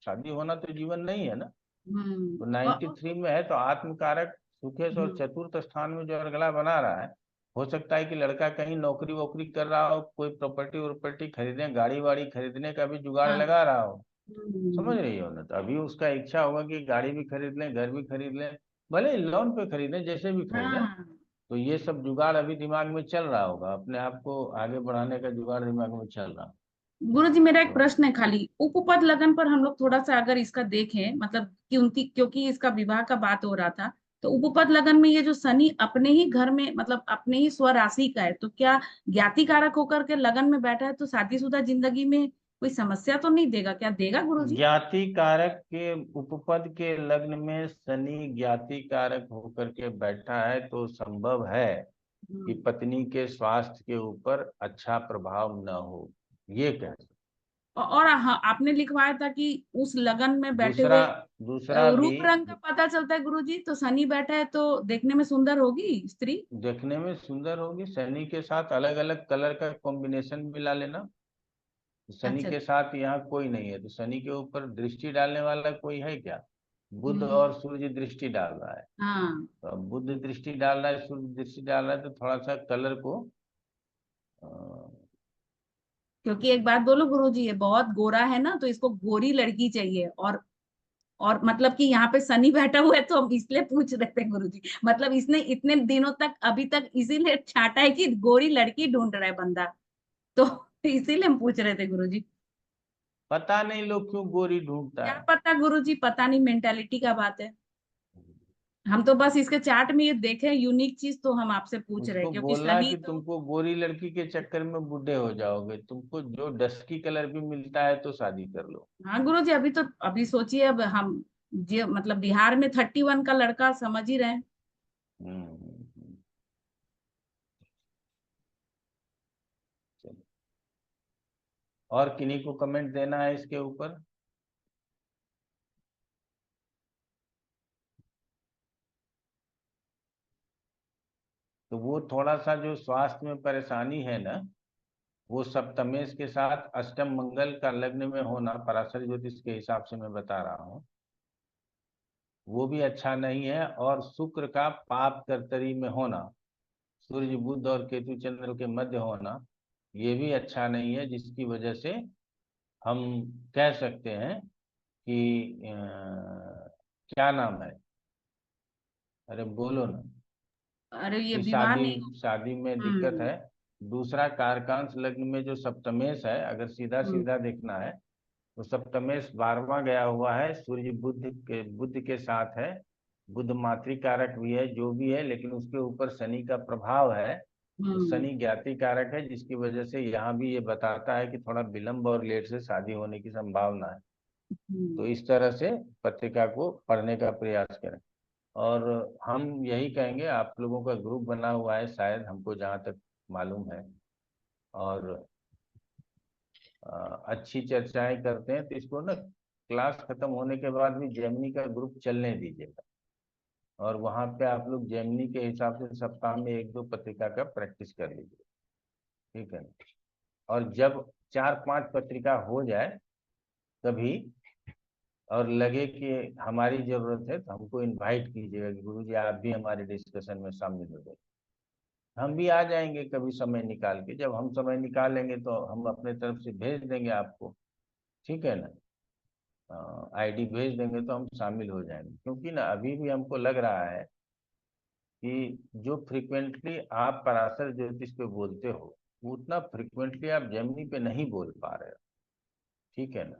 शादी होना तो जीवन नहीं है ना। तो और 93 में है, तो आत्मकारक सुखेश और चतुर्थ स्थान में जो अगला बना रहा है, हो सकता है कि लड़का कहीं नौकरी वोकरी कर रहा हो, कोई प्रॉपर्टी वॉपर्टी खरीदने, गाड़ी वाड़ी खरीदने का भी जुगाड़ हाँ, लगा रहा हो। समझ हम्म, रही हो ना? तो अभी उसका इच्छा होगा कि गाड़ी भी खरीद लें, घर भी खरीद लें, भले लोन पे खरीदें, जैसे भी खरीदें। हाँ। तो ये सब जुगाड़ अभी दिमाग में चल रहा होगा, अपने आप को आगे बढ़ाने का जुगाड़ दिमाग में चल रहा। गुरुजी, मेरा एक तो प्रश्न है खाली, उपपद लगन पर हम लोग थोड़ा सा अगर इसका देखें, मतलब कि उनकी, क्योंकि इसका विवाह का बात हो रहा था, तो उपपद लगन में ये जो शनि अपने ही घर में, मतलब अपने ही स्वराशि का है, तो क्या ज्ञाति कारक होकर के लगन में बैठा है, तो शादीशुदा जिंदगी में कोई समस्या तो नहीं देगा? क्या देगा गुरुजी? ज्ञाति कारक के उपपद के लग्न में शनि ज्ञाति कारक होकर के बैठा है, तो संभव है कि पत्नी के स्वास्थ्य के ऊपर अच्छा प्रभाव न हो, ये कह सकते। और हाँ, आपने लिखवाया था कि उस लगन में बैठे दूसरा हुए दूसरा भी रूप रंग का पता चलता है गुरुजी, तो शनि बैठा है तो देखने में सुंदर होगी स्त्री। देखने में सुंदर होगी। शनि के साथ अलग अलग कलर का कॉम्बिनेशन मिला लेना। शनि अच्छा। के साथ यहाँ कोई नहीं है, तो शनि के ऊपर दृष्टि डालने वाला कोई है क्या? बुध हम्म, और सूर्य दृष्टि डाल रहा है। हाँ, तो अब बुध दृष्टि डाल रहा है, सूर्य दृष्टि डाल रहा है, तो थोड़ा सा कलर को अ, क्योंकि एक बात बोलो गुरुजी, ये बहुत गोरा है ना, तो इसको गोरी लड़की चाहिए। और मतलब कि यहाँ पे शनि बैठा हुआ है, तो हम इसलिए पूछ रहे थे गुरुजी, मतलब इसने इतने दिनों तक अभी तक इसीलिए छाटा है कि गोरी लड़की ढूंढ रहा है बंदा, तो इसीलिए हम पूछ रहे थे गुरुजी। पता नहीं लोग क्यों गोरी ढूंढता क्या है। पता गुरुजी, पता नहीं, मेंटालिटी का बात है। हम तो बस इसके चार्ट में ये देखे यूनिक चीज, तो हम आपसे पूछ रहे हैं, उसको क्योंकि बोलना है शनि कि तो। तुमको गोरी लड़की के चक्कर में बूढ़े हो जाओगे, तुमको जो डस्की कलर भी मिलता है तो शादी कर लो। हाँ गुरुजी, अभी सोचिए, अब हम ये मतलब बिहार में 31 का लड़का समझ ही रहे हैं। हम्म। चलो, और किन्हीं को कमेंट देना है इसके ऊपर? तो वो थोड़ा सा जो स्वास्थ्य में परेशानी है ना, वो सप्तमेश के साथ अष्टम मंगल का लग्न में होना, पराशर ज्योतिष के हिसाब से मैं बता रहा हूँ, वो भी अच्छा नहीं है। और शुक्र का पाप कर्तरी में होना, सूर्य बुध और केतु चंद्र के मध्य होना, ये भी अच्छा नहीं है, जिसकी वजह से हम कह सकते हैं कि क्या नाम है, अरे बोलो ना, अरे ये कि विवाह शादी नहीं हो। शादी में दिक्कत हम्म। है। दूसरा, कारकांश लग्न में जो सप्तमेश है, अगर सीधा हम्म। सीधा देखना है तो सप्तमेश 12वां गया हुआ है, सूर्य बुध के साथ है। बुध मातृकारक भी है, जो भी है, लेकिन उसके ऊपर शनि का प्रभाव है। तो हम्म। शनि ज्ञाति कारक है, जिसकी वजह से यहाँ भी ये बताता है कि थोड़ा विलंब और लेट से शादी होने की संभावना है। तो हम्म। इस तरह से पत्रिका को पढ़ने का प्रयास करें। और हम यही कहेंगे, आप लोगों का ग्रुप बना हुआ है शायद, हमको जहाँ तक मालूम है, और अच्छी चर्चाएं करते हैं, तो इसको ना क्लास खत्म होने के बाद भी जेमिनी का ग्रुप चलने दीजिएगा, और वहाँ पे आप लोग जेमिनी के हिसाब से सप्ताह में 1-2 पत्रिका का प्रैक्टिस कर लीजिए, ठीक है ना? और जब 4-5 पत्रिका हो जाए कभी, और लगे कि हमारी जरूरत है, तो हमको इनवाइट कीजिएगा कि गुरुजी आप भी हमारे डिस्कशन में शामिल हो जाए। हम भी आ जाएंगे कभी समय निकाल के, जब हम समय निकालेंगे तो हम अपने तरफ से भेज देंगे आपको, ठीक है ना? आईडी भेज देंगे तो हम शामिल हो जाएंगे, क्योंकि ना अभी भी हमको लग रहा है कि जो फ्रिक्वेंटली आप पराशर ज्योतिष पे बोलते हो, उतना फ्रिक्वेंटली आप जेमिनी पे नहीं बोल पा रहे हो, ठीक है ना?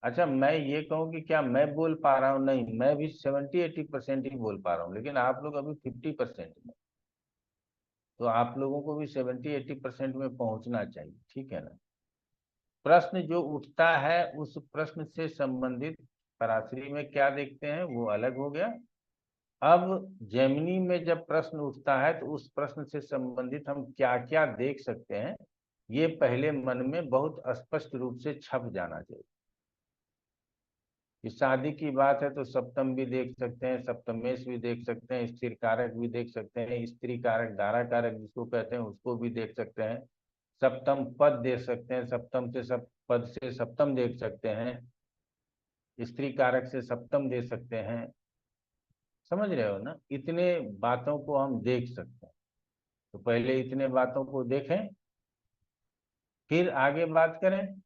अच्छा, मैं ये कहूँ कि क्या मैं बोल पा रहा हूँ? नहीं, मैं भी 70-80% ही बोल पा रहा हूँ, लेकिन आप लोग अभी 50% में, तो आप लोगों को भी 70-80% में पहुंचना चाहिए, ठीक है ना? प्रश्न जो उठता है, उस प्रश्न से संबंधित पराशरी में क्या देखते हैं वो अलग हो गया। अब जेमिनी में जब प्रश्न उठता है, तो उस प्रश्न से संबंधित हम क्या क्या देख सकते हैं, ये पहले मन में बहुत स्पष्ट रूप से छप जाना चाहिए। कि शादी की बात है तो सप्तम भी देख सकते हैं, सप्तमेश भी देख सकते हैं, स्थिर कारक भी देख सकते हैं, स्त्री कारक, दारा कारक जिसको कहते हैं उसको भी देख सकते हैं, सप्तम पद देख सकते हैं, सप्तम से सब पद से सप्तम देख सकते हैं, स्त्री कारक से सप्तम दे सकते हैं। समझ रहे हो ना? इतने बातों को हम देख सकते हैं, तो पहले इतने बातों को देखें, फिर आगे बात करें,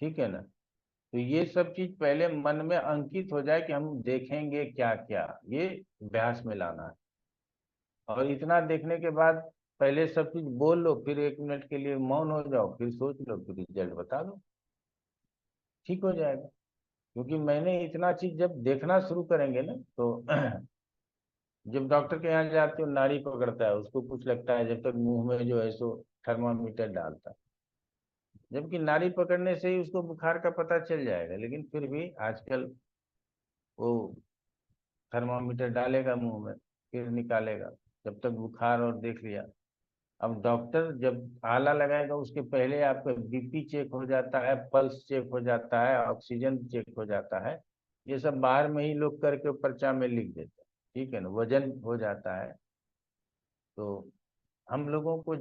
ठीक है ना? तो ये सब चीज पहले मन में अंकित हो जाए कि हम देखेंगे क्या क्या, ये अभ्यास में लाना है। और इतना देखने के बाद पहले सब चीज बोल लो, फिर 1 मिनट के लिए मौन हो जाओ, फिर सोच लो, फिर रिजल्ट बता दो, ठीक हो जाएगा। क्योंकि मैंने इतना चीज जब देखना शुरू करेंगे ना, तो जब डॉक्टर के यहाँ जाते हो, नाड़ी पकड़ता है, उसको कुछ लगता है, जब तक मुंह में जो है सो थर्मामीटर डालता है, जबकि नाड़ी पकड़ने से ही उसको बुखार का पता चल जाएगा, लेकिन फिर भी आजकल वो थर्मामीटर डालेगा मुंह में, फिर निकालेगा, जब तक बुखार और देख लिया। अब डॉक्टर जब आला लगाएगा, उसके पहले आपका बीपी चेक हो जाता है, पल्स चेक हो जाता है, ऑक्सीजन चेक हो जाता है, ये सब बाहर में ही लोग करके पर्चा में लिख देते हैं, ठीक है ना? वजन हो जाता है। तो हम लोगों को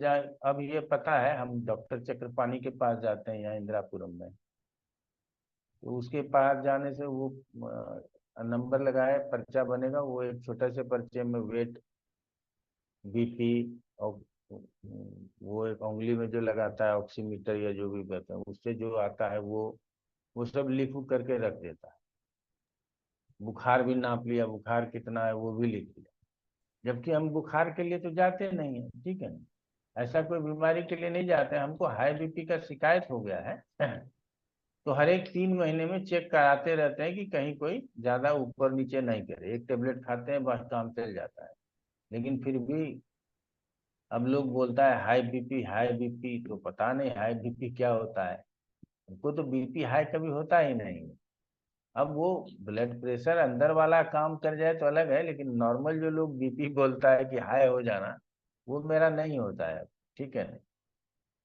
अब ये पता है, हम डॉक्टर चक्रपाणी के पास जाते हैं यहाँ इंदिरापुरम में, तो उसके पास जाने से वो नंबर लगाए, पर्चा बनेगा, वो एक छोटे से पर्चे में वेट, बीपी और वो एक उंगली में जो लगाता है ऑक्सीमीटर या जो भी कहते हैं, उससे जो आता है वो सब लिख करके रख देता है। बुखार भी नाप लिया, बुखार कितना है वो भी लिख लिया, जबकि हम बुखार के लिए तो जाते नहीं है, ठीक है ना, ऐसा कोई बीमारी के लिए नहीं जाते। हमको हाई बीपी का शिकायत हो गया है तो हर एक 3 महीने में चेक कराते रहते हैं कि कहीं कोई ज्यादा ऊपर नीचे नहीं करे। एक टेबलेट खाते हैं, बस काम चल जाता है। लेकिन फिर भी अब लोग बोलता है हाई बीपी, तो पता नहीं हाई बीपी क्या होता है। हमको तो बीपी हाई कभी होता ही नहीं। अब वो ब्लड प्रेशर अंदर वाला काम कर जाए तो अलग है, लेकिन नॉर्मल जो लोग बीपी बोलता है कि हाई हो जाना, वो मेरा नहीं होता है, ठीक है ना,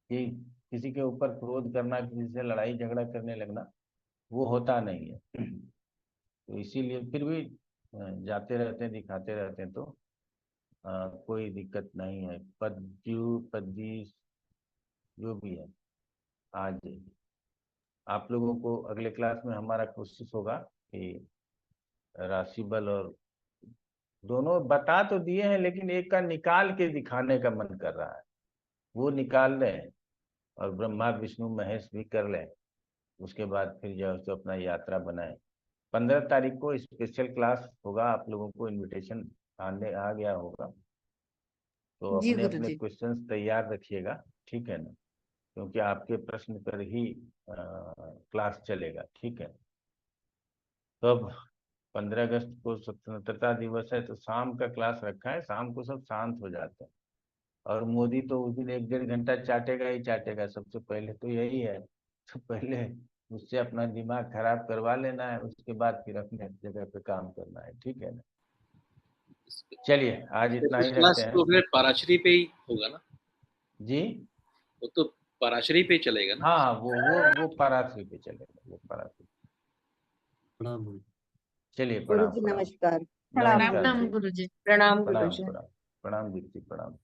कि किसी के ऊपर क्रोध करना, किसी से लड़ाई झगड़ा करने लगना, वो होता नहीं है। तो इसीलिए फिर भी जाते रहते हैं, दिखाते रहते हैं, तो कोई दिक्कत नहीं है। पद्दी जो भी है, आज आप लोगों को अगले क्लास में हमारा कोशिश होगा कि राशि बल और दोनों बता तो दिए हैं, लेकिन एक का निकाल के दिखाने का मन कर रहा है, वो निकाल लें और ब्रह्मा विष्णु महेश भी कर लें। उसके बाद फिर जो है तो अपना यात्रा बनाए। 15 तारीख को स्पेशल क्लास होगा, आप लोगों को इनविटेशन आ गया होगा, तो जी अपने अपने गुरुजी। क्वेश्चंस तैयार रखिएगा, ठीक है ना, क्योंकि आपके प्रश्न पर ही क्लास चलेगा, ठीक है। तो अब 15 अगस्त को स्वतंत्रता दिवस है, तो शाम का क्लास रखा है, शाम को सब शांत हो जाते हैं। और मोदी तो उस दिन 1-1.5 घंटा चाटेगा ही चाटेगा, सबसे पहले तो यही है। तो पहले उससे अपना दिमाग खराब करवा लेना है, उसके बाद फिर अपने जगह पे काम करना है, ठीक है ना। चलिए आज इतना ही रखते क्लास हैं तो फिर पराशरी पे ही होगा ना जी। वो तो पराशरी पे चलेगा ना। हाँ वो पराशरी पे चलेगा, वो पराशरी। प्रणाम गुरु। चलिए गुरु प्रणाम जी प्रणाम। नमस्कार। नमस्कार प्रणाम जी। गुरुजी। प्रणाम प्रणाम गुरुजी। प्रणाम प्रणाम दीप्ति, प्रणाम।